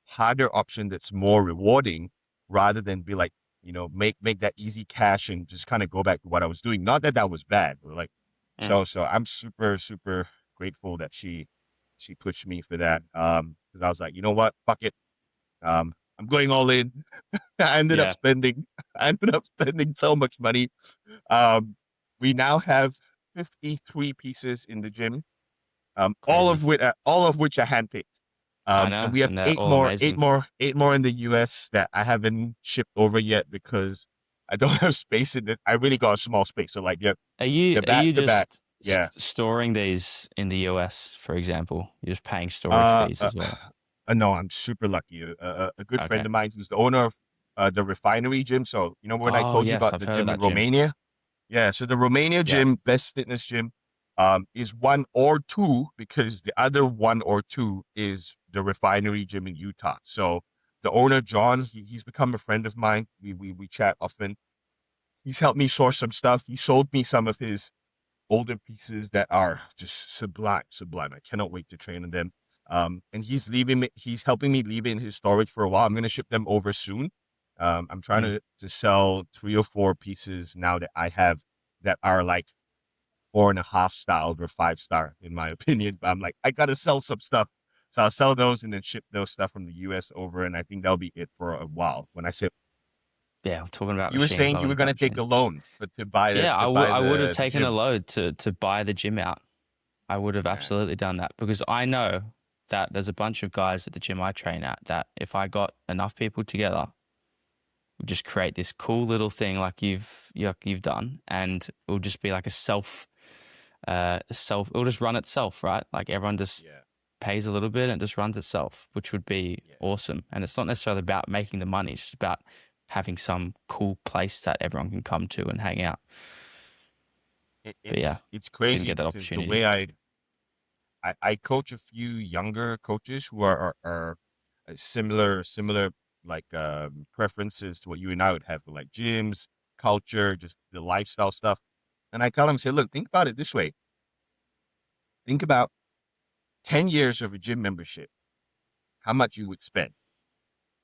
harder option that's more rewarding rather than be like, make that easy cash and just kind of go back to what I was doing. Not that that was bad, but like, Mm. so I'm super grateful that she pushed me for that. Because I was like, you know what, fuck it. I'm going all in. I ended up Yeah. spending I ended up spending so much money. Um, we now have 53 pieces in the gym, Crazy. all of which are handpicked. I And know. we have And they're all amazing. eight more in the US that I haven't shipped over yet because I don't have space in it. I really got a small space. So like, yeah, Are the you back to back. just Yeah. storing these in the US, for example? You're just paying storage Uh, fees uh, as well. no, I'm super lucky. A good friend Okay. of mine who's the owner of the refinery gym. So, when I Oh told you yes, about I've the heard of gym in that gym. Romania? Yeah. So the Romania Yeah. gym, best fitness gym, is one or two because the other one or two is the refinery gym in Utah. So the owner, John, he's become a friend of mine. We chat often. He's helped me source some stuff. He sold me some of his older pieces that are just sublime. I cannot wait to train on them. And he's helping me leave it in his storage for a while. I'm going to ship them over soon. I'm trying Mm. to sell 3 or 4 pieces now that I have that are like 4.5 star over 5 star, in my opinion. But I'm like, I got to sell some stuff. So I'll sell those and then ship those stuff from the US over. And I think that'll be it for a while. When I said, Yeah, we're talking about you were machines, saying you loading were going about to take a machines. loan, but to buy Yeah, I would have the taken a gym. load to buy the gym out. I would have Yeah. absolutely done that because I know that there's a bunch of guys at the gym I train at that if I got enough people together, we'd just create this cool little thing like you've done, and it will just be like a self. It'll just run itself, right? Like everyone just Yeah. pays a little bit and it just runs itself, which would be Yeah. awesome. And it's not necessarily about making the money; it's just about having some cool place that everyone can come to and hang out. But yeah, It's didn't crazy get that because the opportunity. way I coach a few younger coaches who are similar like preferences to what you and I would have for like gyms, culture, just the lifestyle stuff. And I tell them, say, look, think about it this way. Think about 10 years of a gym membership, how much you would spend.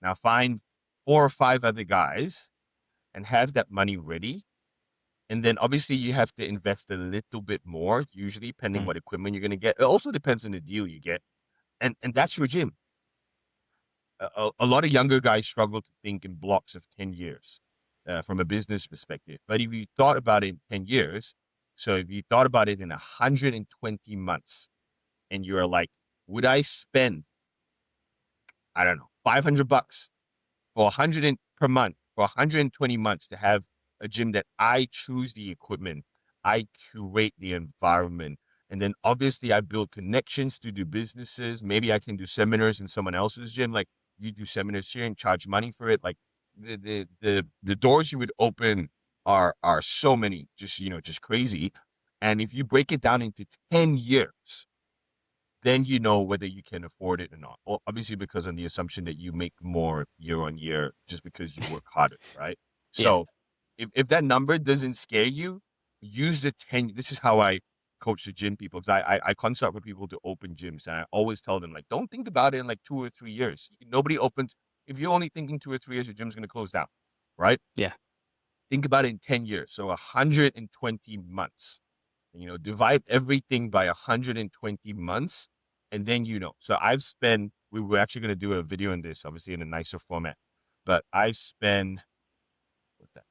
Now find 4 or 5 other guys and have that money ready. And then obviously you have to invest a little bit more, usually depending Mm. what equipment you're going to get. It also depends on the deal you get. and that's your gym. A lot of younger guys struggle to think in blocks of 10 years from a business perspective. But if you thought about it in 10 years, so if you thought about it in 120 months, and you're like, would I spend, I don't know, $500 for 100 per month for 120 months to have a gym that I choose the equipment, I curate the environment, and then obviously I build connections to do businesses. Maybe I can do seminars in someone else's gym. Like you do seminars here and charge money for it. Like the doors you would open are so many, just crazy. And if you break it down into 10 years, then you know whether you can afford it or not. Obviously, because on the assumption that you make more year on year just because you work harder, right? Yeah. So if that number doesn't scare you, use the 10. This is how I coach the gym people, because I consult with people to open gyms, and I always tell them, like, don't think about it in like 2 or 3 years. Nobody opens. If you're only thinking 2 or 3 years, your gym's going to close down, right? Yeah. Think about it in 10 years. So 120 months. Divide everything by 120 months, and then So we were actually going to do a video on this, obviously in a nicer format, but I've spent, what's that,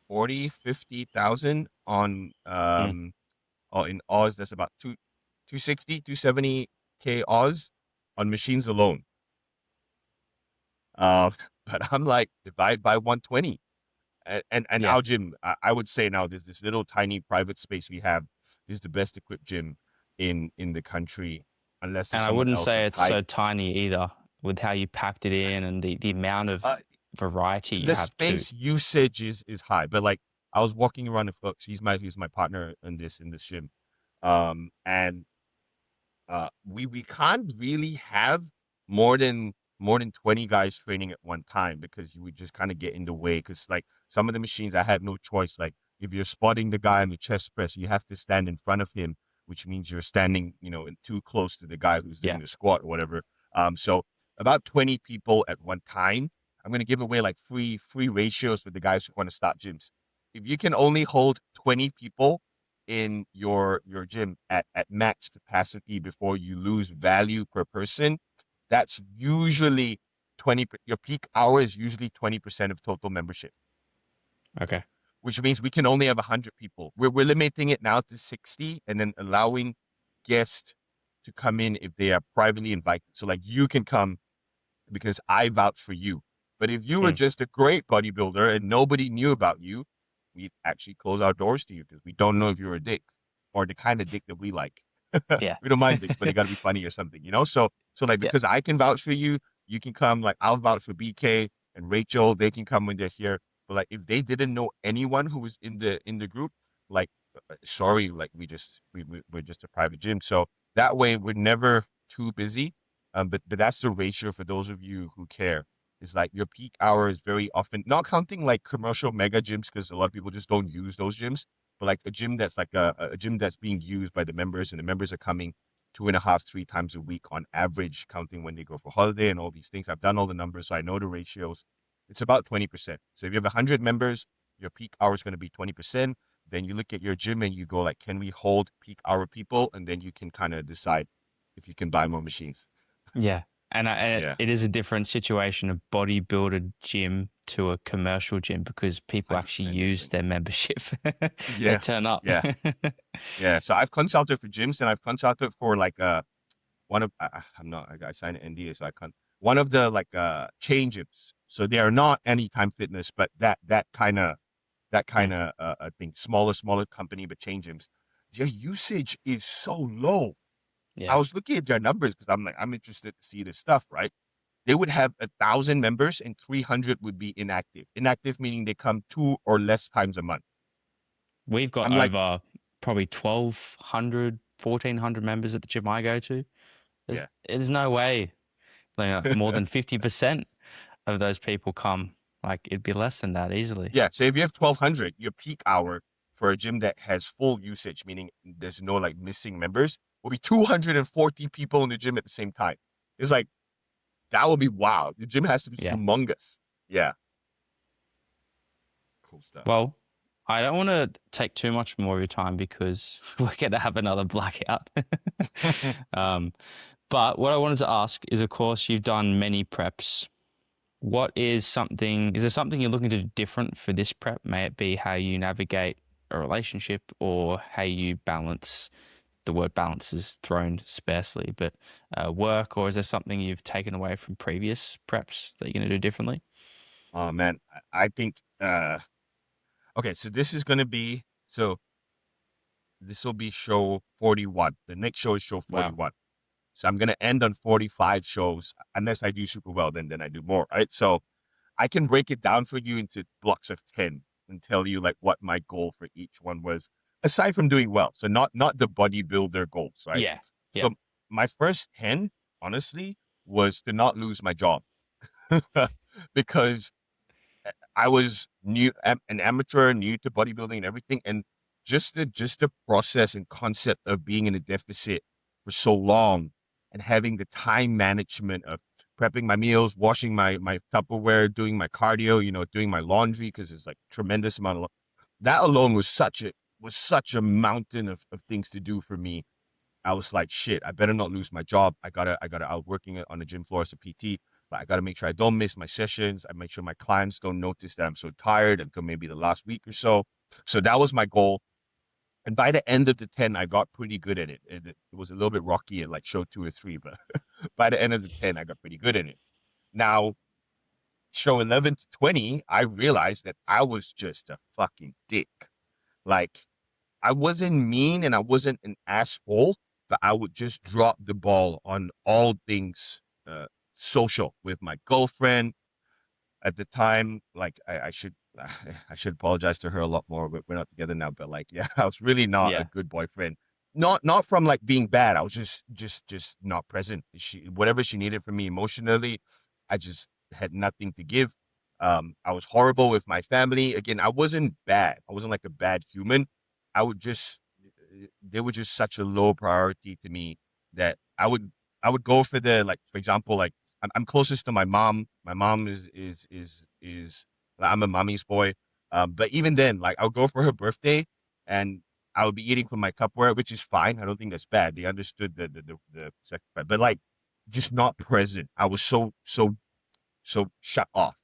40, 50,000 on, Mm. or in Oz, that's about 260, 270K Oz on machines alone. But I'm like, divide by 120. And Yeah. our gym, I would say now, there's this little tiny private space we have is the best equipped gym in the country, unless And there's I someone wouldn't else say on it's tight. so tiny either, with how you packed it in and the amount Uh, of variety you the have too. space usage is high, but like I was walking around with folks. He's my partner in this gym, and we can't really have more than 20 guys training at one time, because you would just kind of get in the way. Because like some of the machines, I had no choice. Like if you're spotting the guy on the chest press, you have to stand in front of him, which means you're standing, too close to the guy who's Yeah. doing the squat or whatever. So about 20 people at one time. I'm gonna give away like free ratios for the guys who want to start gyms. If you can only hold 20 people in your gym at max capacity before you lose value per person, that's usually 20. Your peak hour is usually 20% of total membership, Okay. which means we can only have 100 people. We're limiting it now to 60, and then allowing guests to come in if they are privately invited. So like you can come because I vouch for you. But if you were Mm. just a great bodybuilder and nobody knew about you, we'd actually close our doors to you, because we don't know if you're a dick or the kind of dick that we like. Yeah. We don't mind dicks, but they got to be funny or something. So like, Yeah. because I can vouch for you, you can come. Like I'll vouch for BK and Rachel. They can come when they're here. But like, if they didn't know anyone who was in the group, like, sorry, like we're just a private gym. So that way we're never too busy. But that's the ratio for those of you who care. Is like your peak hour is very often, not counting like commercial mega gyms, because a lot of people just don't use those gyms, but like a gym that's like a gym that's being used by the members, and the members are coming 2.5, 3 times a week on average, counting when they go for holiday and all these things. I've done all the numbers, so I know the ratios. It's about 20%. So if you have 100 members, your peak hour is going to be 20%. Then you look at your gym and you go like, can we hold peak hour people? And then you can kind of decide if you can buy more machines. Yeah. And Yeah, it is a different situation, a bodybuilder gym to a commercial gym, because people actually 100% use different. their membership. They Yeah, turn up. yeah, yeah. So I've consulted for gyms, and I've consulted for like one of I'm not I signed an NDA, so I can't. One of the like chain gyms. So they are not Anytime Fitness, but that kind of thing. Smaller company, but chain gyms. Their usage is so low. I Yeah. was looking at their numbers because I'm interested to see this stuff, right? They would have 1,000 members and 300 would be inactive. Inactive meaning they come 2 or less times a month. We've got I'm like, over probably 1,200, 1,400 members at the gym I go to. yeah. There's no way like, more than 50% of those people come. Like, it'd be less than that easily. Yeah, so if you have 1,200, your peak hour for a gym that has full usage, meaning there's no like missing members, will be 240 people in the gym at the same time. It's like, that would be wow. The gym has to be Yeah. humongous. Yeah, cool stuff. Well, I don't want to take too much more of your time because we're going to have another blackout. um, but what I wanted to ask is, of course, you've done many preps. Is there something you're looking to do different for this prep? May it be how you navigate a relationship or how you balance, the word balance is thrown sparsely, but work, or is there something you've taken away from previous preps that you're going to do differently? Oh man, I think okay, so this will be show 41. The next show is show Wow. 41. So I'm gonna end on 45 shows unless I do super well, then I do more, right? So I can break it down for you into blocks of 10 and tell you like what my goal for each one was, aside from doing well. So not the bodybuilder goals, right? Yeah. Yeah. So my first 10, honestly, was to not lose my job. Because I was an amateur, new to bodybuilding and everything, and just the process and concept of being in a deficit for so long and having the time management of prepping my meals, washing my Tupperware, doing my cardio, doing my laundry because it's like tremendous amount of that alone was such a mountain of things to do for me. I was like, shit, I better not lose my job. I gotta out working it on the gym floor as a PT. But I gotta make sure I don't miss my sessions. I make sure my clients don't notice that I'm so tired until maybe the last week or so. So that was my goal. And by the end of the 10, I got pretty good at it. It was a little bit rocky at like show 2 or 3, but by the end of the 10, I got pretty good at it. Now, show 11 to 20, I realized that I was just a fucking dick. Like, I wasn't mean and I wasn't an asshole, but I would just drop the ball on all things social with my girlfriend at the time. Like I should I should apologize to her a lot more, but we're not together now. But like, yeah, I was really not a Yeah. good boyfriend. Not from like being bad. I was just not present. Whatever she needed from me emotionally, I just had nothing to give. I was horrible with my family. Again, I wasn't bad. I wasn't like a bad human. I would just they were just such a low priority to me that I would go for the, like, for example, like I'm closest to my mom. My mom is like, I'm a mommy's boy. But even then, like I'll go for her birthday and I would be eating from my Tupperware, which is fine. I don't think that's bad. They understood the sacrifice, but like just not present. I was so shut off.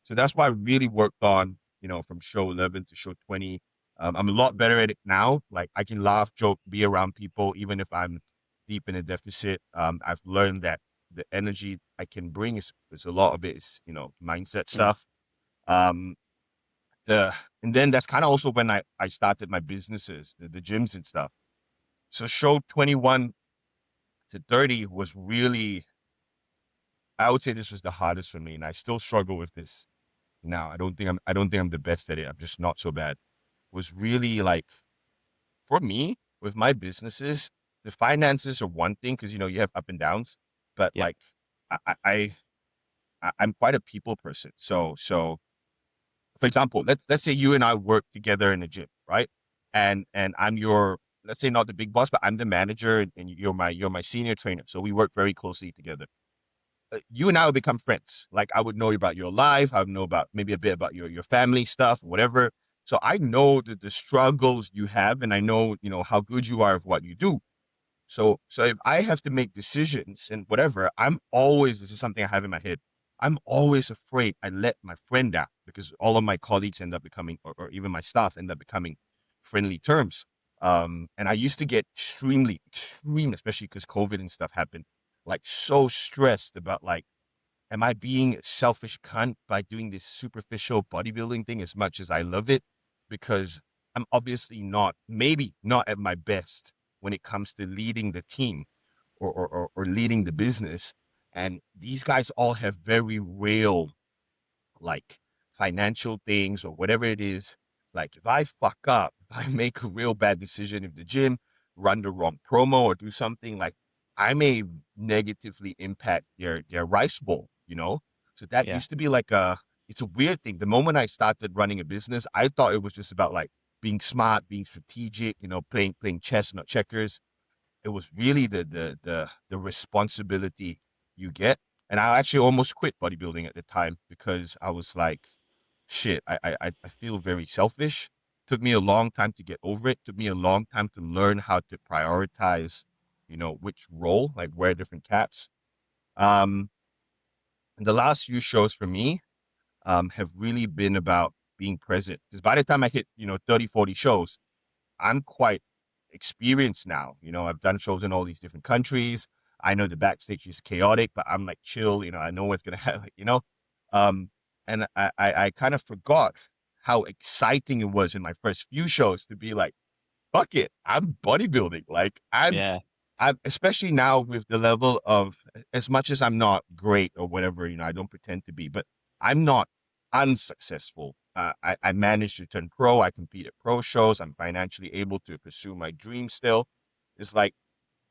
So that's why I really worked on, from show 11 to show 20. I'm a lot better at it now. Like I can laugh, joke, be around people, even if I'm deep in a deficit. I've learned that the energy I can bring is a lot of it is, mindset Mm. stuff. Um, the and then that's kind of also when I started my businesses, the gyms and stuff. So show 21 to 30 was really, I would say this was the hardest for me, and I still struggle with this now. I don't think I'm the best at it. I'm just not so bad. Was really like, for me with my businesses, the finances are one thing because you have up and downs, but Yeah. like I I, I'm quite a people person. So for example, let's say you and I work together in the gym, right? And I'm your, let's say, not the big boss, but I'm the manager, and you're my senior trainer. So we work very closely together. You and I would become friends. Like I would know about your life, I would know about maybe a bit about your family stuff, whatever. So I know the struggles you have, and I know how good you are of what you do. So if I have to make decisions and whatever, this is something I have in my head. I'm always afraid I let my friend down because all of my colleagues end up becoming, or even my staff end up becoming friendly terms. And I used to get extreme, especially because COVID and stuff happened, like so stressed about like, am I being a selfish cunt by doing this superficial bodybuilding thing as much as I love it? Because I'm obviously not, maybe not at my best when it comes to leading the team or leading the business. And these guys all have very real, like, financial things or whatever it is. Like if I fuck up, if I make a real bad decision, if the gym run the wrong promo or do something, like I may negatively impact their rice bowl. So that Yeah. used to be like it's a weird thing. The moment I started running a business, I thought it was just about like being smart, being strategic, playing chess, not checkers. It was really the responsibility you get. And I actually almost quit bodybuilding at the time because I was like, shit, I feel very selfish. Took me a long time to get over it. Took me a long time to learn how to prioritize, which role, like wear different caps. Um, the last few shows for me have really been about being present. Because by the time I hit, 30, 40 shows, I'm quite experienced now. I've done shows in all these different countries. I know the backstage is chaotic, but I'm like chill. I know what's gonna happen. Um, and I kind of forgot how exciting it was in my first few shows to be like, fuck it, I'm bodybuilding. Like Yeah. I'm especially now with the level of, as much as I'm not great or whatever, I don't pretend to be, but I'm not unsuccessful. I managed to turn pro. I compete at pro shows. I'm financially able to pursue my dream still. It's like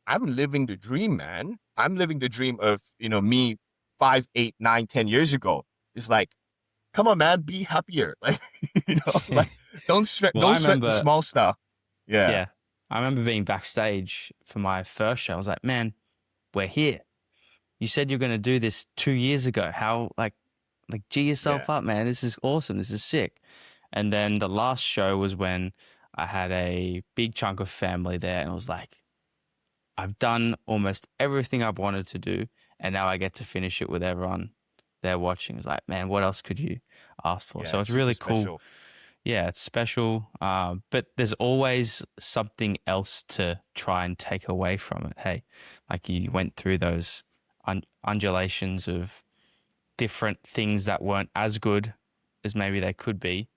I'm living the dream, man. I'm living the dream of, me 5, 8, 9, 10 years ago. It's like, come on, man, be happier. Like, like Well, I don't sweat the remember, small stuff. Yeah, yeah, I remember being backstage for my first show. I was like, man, we're here. You said you're going to do this 2 years ago. How, like, G yeah, yourself up, man. This is awesome. This is sick. And then the last show was when I had a big chunk of family there, and I was like, I've done almost everything I've wanted to do, and now I get to finish it with everyone there watching. It's like, man, what else could you ask for? yeah. So it's Super really cool. special. Yeah, it's special, but there's always something else to try and take away from it. Hey, like you went through those undulations of different things that weren't as good as maybe they could be.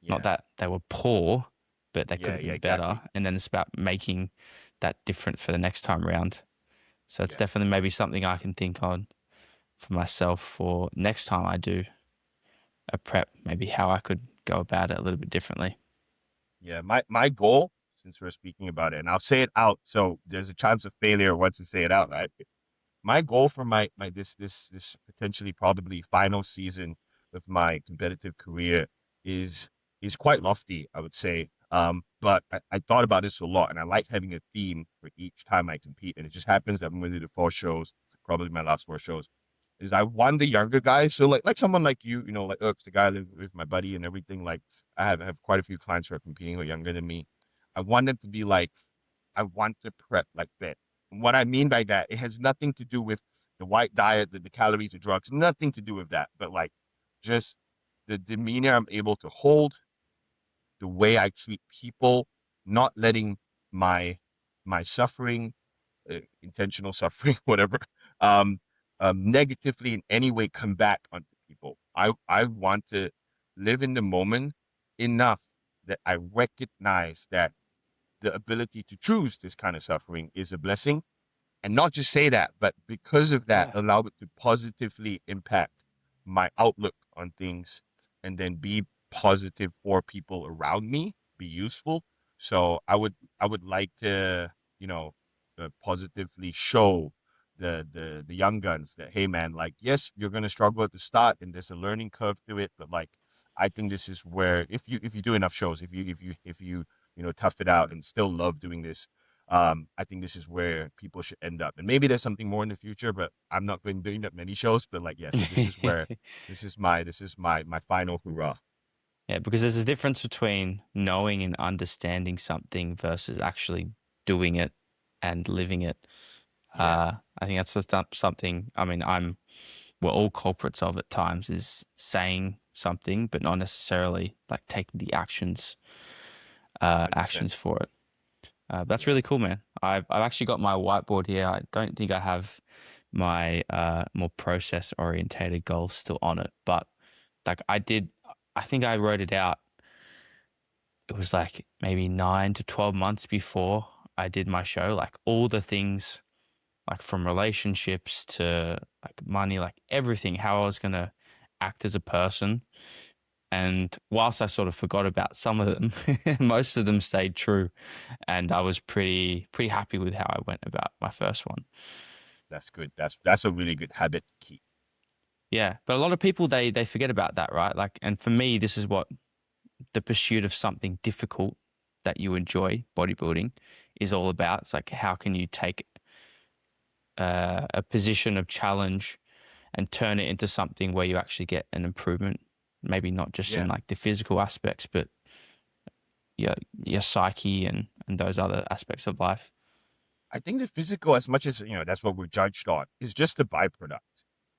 Not Yeah, that they were poor, but they could yeah, have yeah, been better. exactly. And then it's about making that different for the next time round. So it's Yeah. definitely maybe something I can think on for myself for next time I do a prep, maybe how I could go about it a little bit differently. Yeah, my goal, since we're speaking about it, and I'll say it out, so there's a chance of failure once you say it out, right? My goal for my this potentially probably final season of my competitive career is is quite lofty, I would say. But I thought about this a lot, and I like having a theme for each time I compete, and it just happens that I'm going to do 4 shows, probably my last 4 shows. Is I want the younger guys, so like someone like you, like Ux, the guy I live with, my buddy, and everything. Like I have quite a few clients who are competing who are younger than me. I want them to be like, I want to prep like that. What I mean by that, it has nothing to do with the white diet, the calories, the drugs, nothing to do with that. But like just the demeanor I'm able to hold, the way I treat people, not letting my my suffering, intentional suffering, whatever, um, negatively in any way come back onto people. I want to live in the moment enough that I recognize that the ability to choose this kind of suffering is a blessing, and not just say that, but because of that, Yeah. allow it to positively impact my outlook on things, and then be positive for people around me, be useful. So I would like to, positively show the young guns that, hey man, like, yes, you're gonna struggle at the start, and there's a learning curve to it, but like, I think this is where, if you do enough shows, if you tough it out and still love doing this, I think this is where people should end up. And maybe there's something more in the future, but I'm not going doing that many shows. But like, yes, this is where this is my final hurrah. Yeah, because there's a difference between knowing and understanding something versus actually doing it and living it. Yeah, I think that's just something. I mean, we're all culprits of at times is saying something, but not necessarily like taking the actions 100%. for it. That's Yeah, really cool, man. I've actually got my whiteboard here. I don't think I have my more process orientated goals still on it, but like I did, I think I wrote it out. It was like maybe 9 to 12 months before I did my show, like all the things, like from relationships to like money, like everything, how I was gonna act as a person. And whilst I sort of forgot about some of them, most of them stayed true, and I was pretty happy with how I went about my first one. that's good. That's a really good habit to keep. Yeah, but a lot of people they forget about that, right? Like, and for me, this is what the pursuit of something difficult that you enjoy, bodybuilding, is all about. It's like how can you take a position of challenge and turn it into something where you actually get an improvement, maybe not just in Yeah, like the physical aspects, but your psyche and those other aspects of life. I think the physical, as much as that's what we're judged on, is just a byproduct.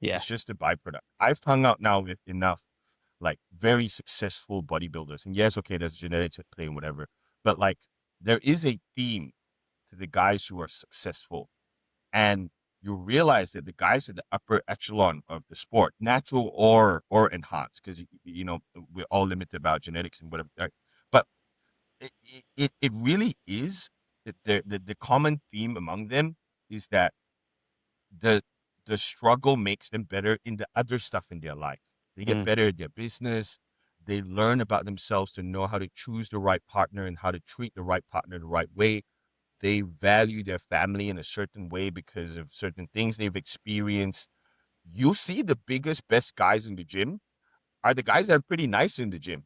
Yeah. It's just a byproduct. I've hung out now with enough like very successful bodybuilders, and yes, okay, there's genetics at play and whatever, but like there is a theme to the guys who are successful, and you realize that the guys at the upper echelon of the sport, natural or enhanced, because we're all limited about genetics and whatever, right? But it really is that the common theme among them is that the the struggle makes them better in the other stuff in their life. They get Mm, better at their business. They learn about themselves to know how to choose the right partner and how to treat the right partner the right way. They value their family in a certain way because of certain things they've experienced. You see the biggest, best guys in the gym are the guys that are pretty nice in the gym.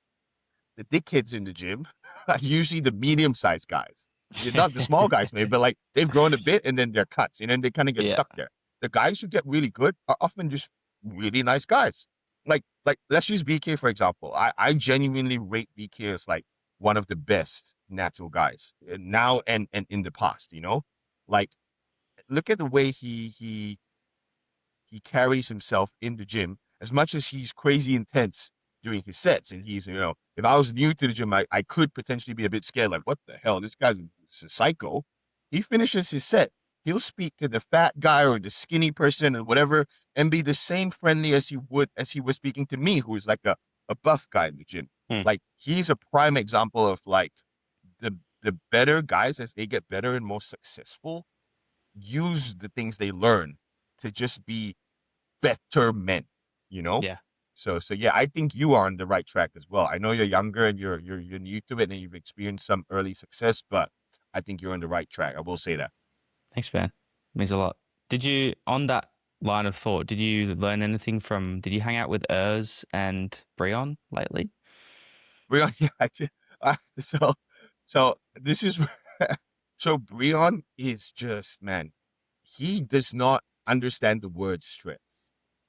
The dickheads in the gym are usually the medium-sized guys. They're not the small guys, maybe, but like they've grown a bit and then they're cuts, and then they kind of get yeah. stuck there. The guys who get really good are often just really nice guys. Like let's use BK for example. I genuinely rate BK as like one of the best natural guys now and in the past. Like look at the way he carries himself in the gym as much as he's crazy intense during his sets. And he's, if I was new to the gym, I could potentially be a bit scared, like, what the hell? This guy's a psycho. He finishes his set. He'll speak to the fat guy or the skinny person or whatever and be the same friendly as he was speaking to me, who is like a buff guy in the gym. Mm, Like he's a prime example of like the better guys as they get better and more successful use the things they learn to just be better men, you know? yeah. So yeah, I think you are on the right track as well. I know you're younger and you're new to it and you've experienced some early success, but I think you're on the right track. I will say that. Thanks, man. Means a lot. Did you, on that line of thought, did you learn anything from, did you hang out with Urs and Breon lately? Breon, yeah, I did. So this is so Breon is just, man, he does not understand the word stress.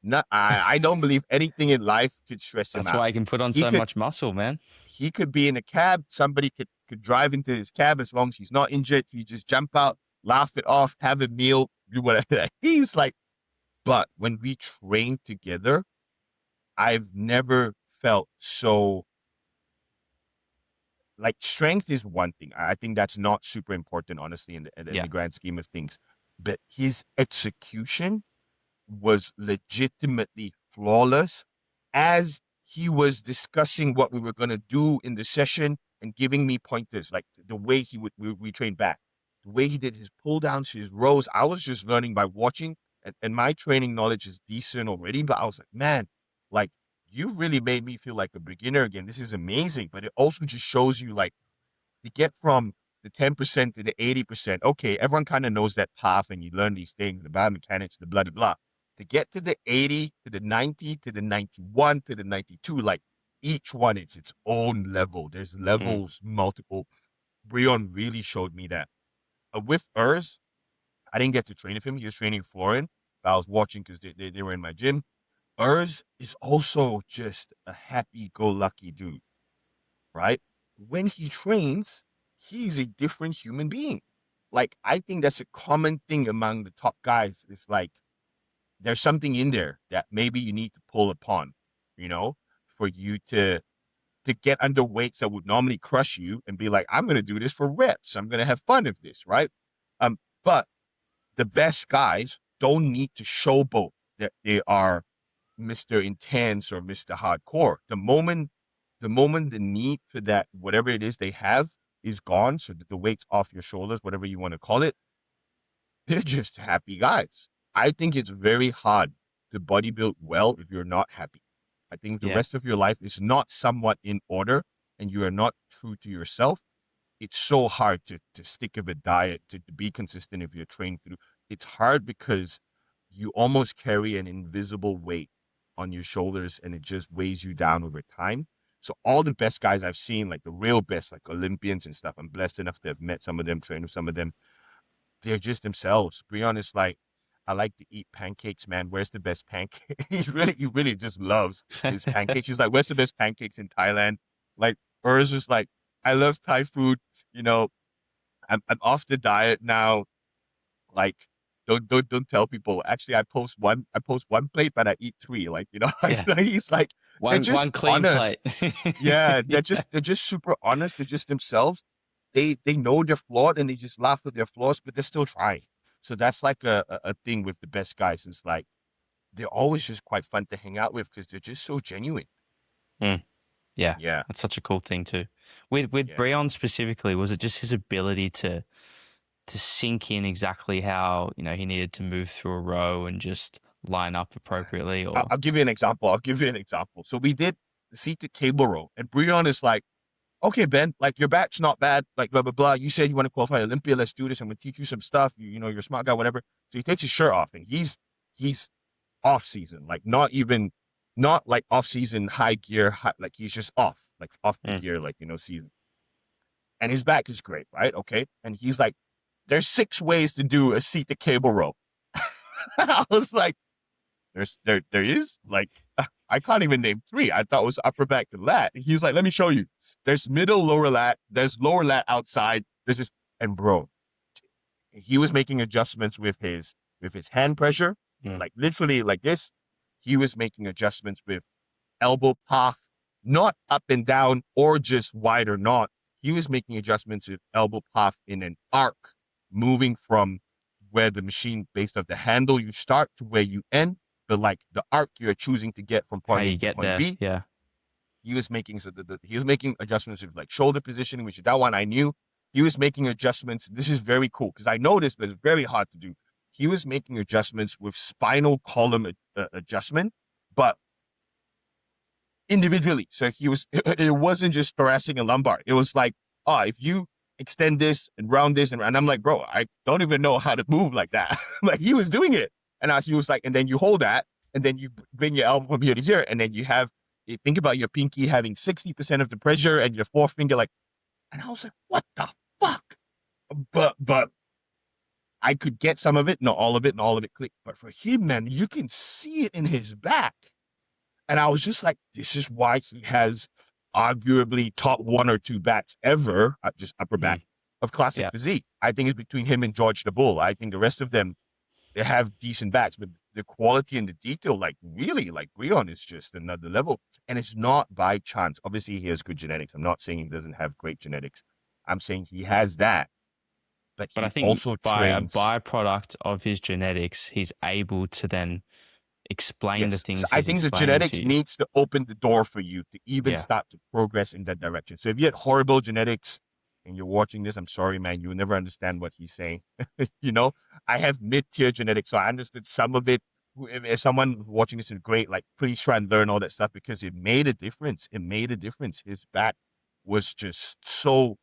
Not, I don't believe anything in life could stress him That's out. why he can put on He so could much muscle, man. he could be in a cab. Somebody could drive into his cab as long as he's not injured. He just jump out, laugh it off, have a meal, do whatever. He's like, but when we train together, I've never felt so like strength is one thing. I think that's not super important, honestly, in Yeah. the grand scheme of things. But his execution was legitimately flawless as he was discussing what we were going to do in the session and giving me pointers, like the way we trained back, the way he did his pull downs, his rows. I was just learning by watching, and my training knowledge is decent already, but I was like, man, like you've really made me feel like a beginner again. This is amazing. But it also just shows you like to get from the 10% to the 80%, okay, everyone kind of knows that path and you learn these things, the biomechanics, the blah, blah, blah. To get to the 80, to the 90, to the 91, to the 92, like each one is its own level. There's Mm, levels, multiple. Breon really showed me that. With Urs, I didn't get to train with him. He was training Florin, but I was watching because they were in my gym. Urs is also just a happy-go-lucky dude, right? When he trains, he's a different human being. Like, I think that's a common thing among the top guys. It's like there's something in there that maybe you need to pull upon, you know, for you to get under weights that would normally crush you and be like, I'm gonna do this for reps. I'm gonna have fun with this, right? But the best guys don't need to showboat that they are Mr. Intense or Mr. Hardcore. The moment the need for that, whatever it is they have, is gone, so that the weight's off your shoulders, whatever you want to call it, they're just happy guys. I think it's very hard to bodybuild well if you're not happy. I think if the yeah. rest of your life is not somewhat in order and you are not true to yourself, it's so hard to stick with a diet, to be consistent if you're trained through. It's hard because you almost carry an invisible weight on your shoulders and it just weighs you down over time. So all the best guys I've seen, like the real best, like Olympians and stuff, I'm blessed enough to have met some of them, trained with some of them. They're just themselves. Brian is like, I like to eat pancakes, man. Where's the best pancake? he really just loves his pancakes. He's like, where's the best pancakes in Thailand? Like, Urs is like, I love Thai food. You know, I'm off the diet now. Like, don't tell people. Actually, I post one plate, but I eat three. Like, you know, like, Yeah. he's like, they're just One clean honest. plate. Yeah, Yeah. they're just super honest. They're just themselves. They know they're flawed and they just laugh at their flaws, but they're still trying. So that's like a thing with the best guys. It's like they're always just quite fun to hang out with because they're just so genuine. Mm, yeah. Yeah, That's such a cool thing too. With yeah. Breon specifically, was it just his ability to sink in exactly how, he needed to move through a row and just line up appropriately or I'll give you an example. I'll give you an example. So we did the seated cable row, and Breon is like, okay, Ben, like your back's not bad, like blah blah blah. You said you want to qualify Olympia. Let's do this. I'm gonna teach you some stuff. You know, you're a smart guy, whatever. So he takes his shirt off, and he's off season, like not like off season high gear, like he's just off, like off the Mm. gear, like season. And his back is great, right? Okay, and he's like, there's 6 ways to do a seated cable row. I was like, there is like. I can't even name 3. I thought it was upper back and lat. He was like, let me show you. There's middle, lower lat. There's lower lat outside. There's this, and bro, he was making adjustments with his hand pressure, Mm. like literally like this. He was making adjustments with elbow path, not up and down or just wide or not. He was making adjustments with elbow path in an arc, moving from where the machine based off the handle you start to where you end, but like the arc you're choosing to get from how point A you to get point there. B. Yeah. He was making he was making adjustments with like shoulder positioning, which that one I knew. He was making adjustments. This is very cool because I know this, but it's very hard to do. He was making adjustments with spinal column adjustment, but individually. So it wasn't just thoracic and lumbar. It was like, if you extend this and round this, and I'm like, bro, I don't even know how to move like that. Like he was doing it. And he was like, and then you hold that, and then you bring your elbow from here to here, and then you think about your pinky having 60% of the pressure and your forefinger, like, and I was like, what the fuck? But I could get some of it, not all of it, and all of it clicked. But for him, man, you can see it in his back. And I was just like, this is why he has arguably top 1 or 2 backs ever, just upper back, of classic Yeah. physique. I think it's between him and George the Bull. I think the rest of them, they have decent backs, but the quality and the detail, like really, like Breon is just another level. And it's not by chance. Obviously, he has good genetics. I'm not saying he doesn't have great genetics. I'm saying he has that, but But I he think also by a trains. byproduct of his genetics, he's able to then explain the Yes. So things I he's think the explaining to genetics you. needs to open the door for you to even Yeah. start to progress in that direction. So if you had horrible genetics and you're watching this, I'm sorry, man, you'll never understand what he's saying. I have mid-tier genetics, so I understood some of it. If someone watching this is great, like please try and learn all that stuff because it made a difference. It made a difference. His back was just so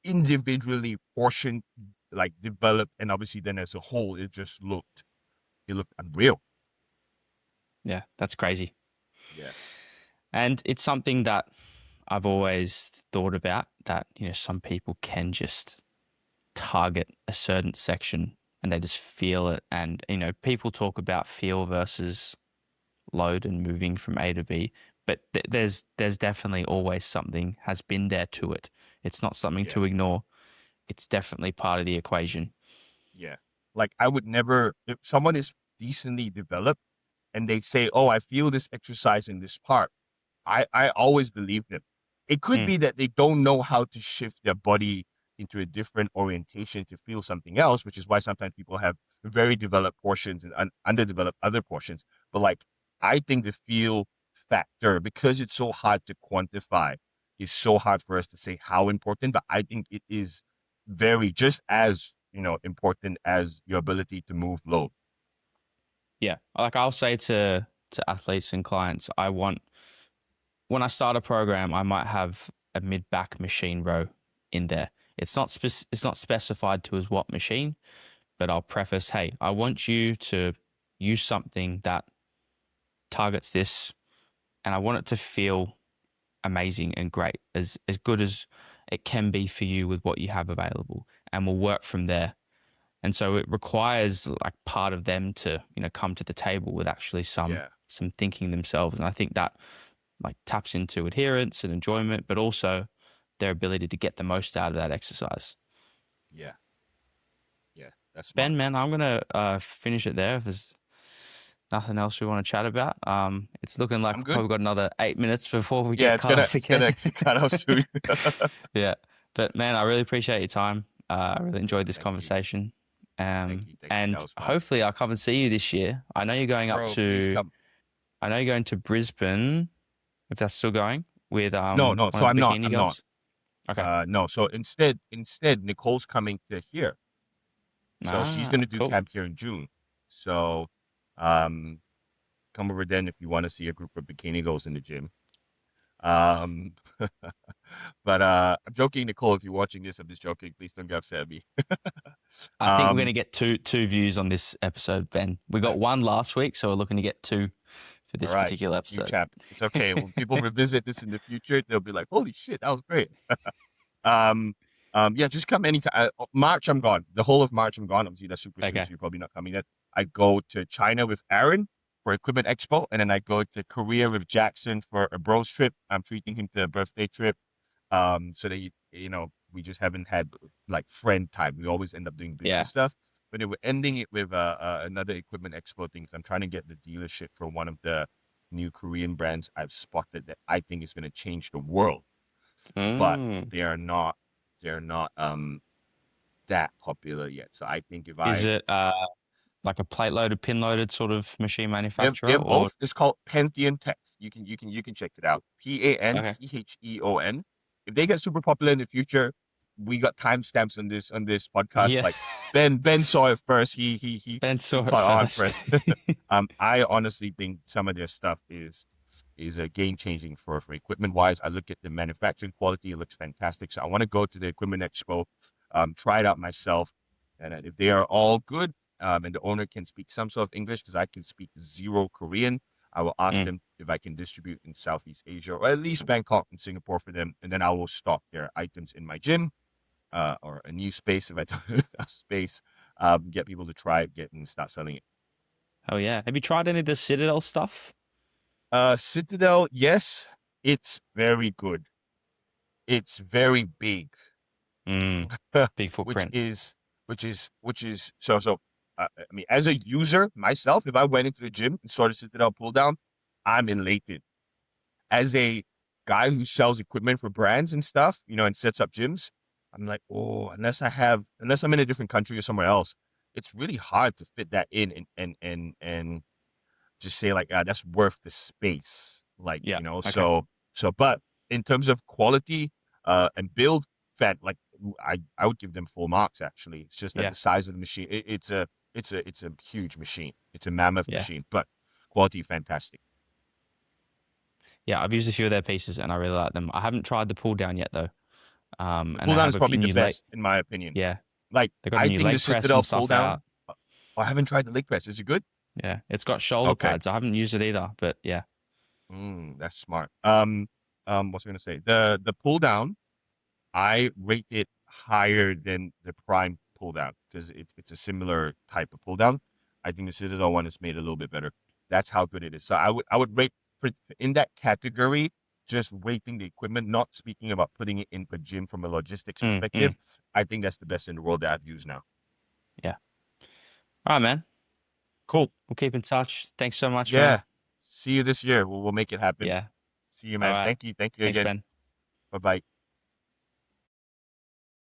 individually portioned, like developed, and obviously then as a whole, it looked unreal. Yeah. That's crazy. Yeah. And it's something that I've always thought about that, some people can just target a certain section and they just feel it. And, people talk about feel versus load and moving from A to B, but there's definitely always something has been there to it. It's not something Yeah. to ignore. It's definitely part of the equation. Yeah. Like I would never, if someone is decently developed and they say, oh, I feel this exercise in this part, I always believe them. It could Mm, be that they don't know how to shift their body into a different orientation to feel something else, which is why sometimes people have very developed portions and underdeveloped other portions. But like, I think the feel factor, because it's so hard to quantify, is so hard for us to say how important, but I think it is very just as, important as your ability to move low. yeah. Like I'll say to athletes and clients, when I start a program, I might have a mid back machine row in there. It's not specified to as what machine, but I'll preface, hey, I want you to use something that targets this, and I want it to feel amazing and great, as good as it can be for you with what you have available, and we'll work from there. And so it requires like part of them to come to the table with actually Yeah. some thinking themselves, and I think that like taps into adherence and enjoyment, but also their ability to get the most out of that exercise. Yeah, yeah, that's smart. Ben, man, I'm gonna finish it there. If there's nothing else we want to chat about, it's looking like I'm we've good. probably got another 8 minutes before we Yeah, get cut off it's again. gonna cut off soon. Yeah, but man, I really appreciate your time. I really enjoyed this Thank you, conversation. thank you. That And was fun, hopefully I'll come and see you this year. bro. Please come. I know you're going to Brisbane, if that's still going, with No, no. one So of the I'm not. bikini I'm not. girls. Okay. No. So instead, Nicole's coming to here. So she's Ah, gonna do cool. camp here in June. So, um, come over then if you want to see a group of bikini girls in the gym. Um, but I'm joking, Nicole. If you're watching this, I'm just joking. Please don't get upset at me. I think we're going um, to get two views on this episode, Ben. We got one last week, so we're looking to get two for all this right, particular new episode. champ. It's okay. When people revisit this in the future, they'll be like, "Holy shit, that was great." Um, yeah, just come anytime. March, I'm gone. The whole of March, I'm gone. Obviously, that's super soon, so Okay. you're probably not coming yet. I go to China with Aaron for Equipment Expo, and then I go to Korea with Jackson for a bros trip. I'm treating him to a birthday trip. So that we just haven't had like friend time. We always end up doing Yeah. business stuff. But then we're ending it with another Equipment Expo thing. So I'm trying to get the dealership for one of the new Korean brands I've spotted that I think is going to change the world, but Mm. they're not that popular yet. So I think if Is I it like a plate loaded, pin loaded sort of machine they're manufacturer, or both, it's called Pantheon Tech. You can check it out. okay? Pantheon. If they get super popular in the future, we got timestamps on this podcast. Yeah. Like Ben saw it first. Ben He saw it caught on first. first. I honestly think some of their stuff is a game changing for equipment wise. I look at the manufacturing quality; it looks fantastic. So I want to go to the Equipment Expo, try it out myself, and if they are all good, and the owner can speak some sort of English because I can speak zero Korean, I will ask Mm. them if I can distribute in Southeast Asia or at least Bangkok and Singapore for them, and then I will stock their items in my gym, or a new space if I don't have a space, get people to try it, get and start selling it. Oh yeah. Have you tried any of the Citadel stuff? Citadel, yes, it's very good. It's very big, Mm. Big which footprint. is so. I mean, as a user myself, if I went into the gym and saw the Citadel pull down, I'm elated. As a guy who sells equipment for brands and stuff, and sets up gyms, I'm like, oh, unless I'm in a different country or somewhere else, it's really hard to fit that in and just say like, that's worth the space. Like, Yeah. Okay. but in terms of quality, and build, like I would give them full marks actually. It's just that Yeah. the size of the machine, it's a huge machine. It's a mammoth Yeah. machine, but quality fantastic. Yeah. I've used a few of their pieces and I really like them. I haven't tried the pull down yet though. The And pull they down have is a few probably the new leg. best in my opinion. Yeah. Like They got a I new think the leg press and Citadel pull stuff down. out. I haven't tried the leg press. Is it good? Yeah. It's got shoulder Okay. pads. I haven't used it either, but yeah. That's smart. What's I gonna say? The pull down, I rate it higher than the prime pull down because it's a similar type of pull down. I think the Citadel one is made a little bit better. That's how good it is. So I would rate for in that category, just rating the equipment, not speaking about putting it in the gym from a logistics Mm, perspective. mm. I think that's the best in the world that I've used now. Yeah. All right, man. Cool. We'll keep in touch. Thanks so much, man. Yeah. See you this year. We'll make it happen. Yeah. See you, All man. right. Thank you. Thank you Thanks, again. Ben. Bye bye.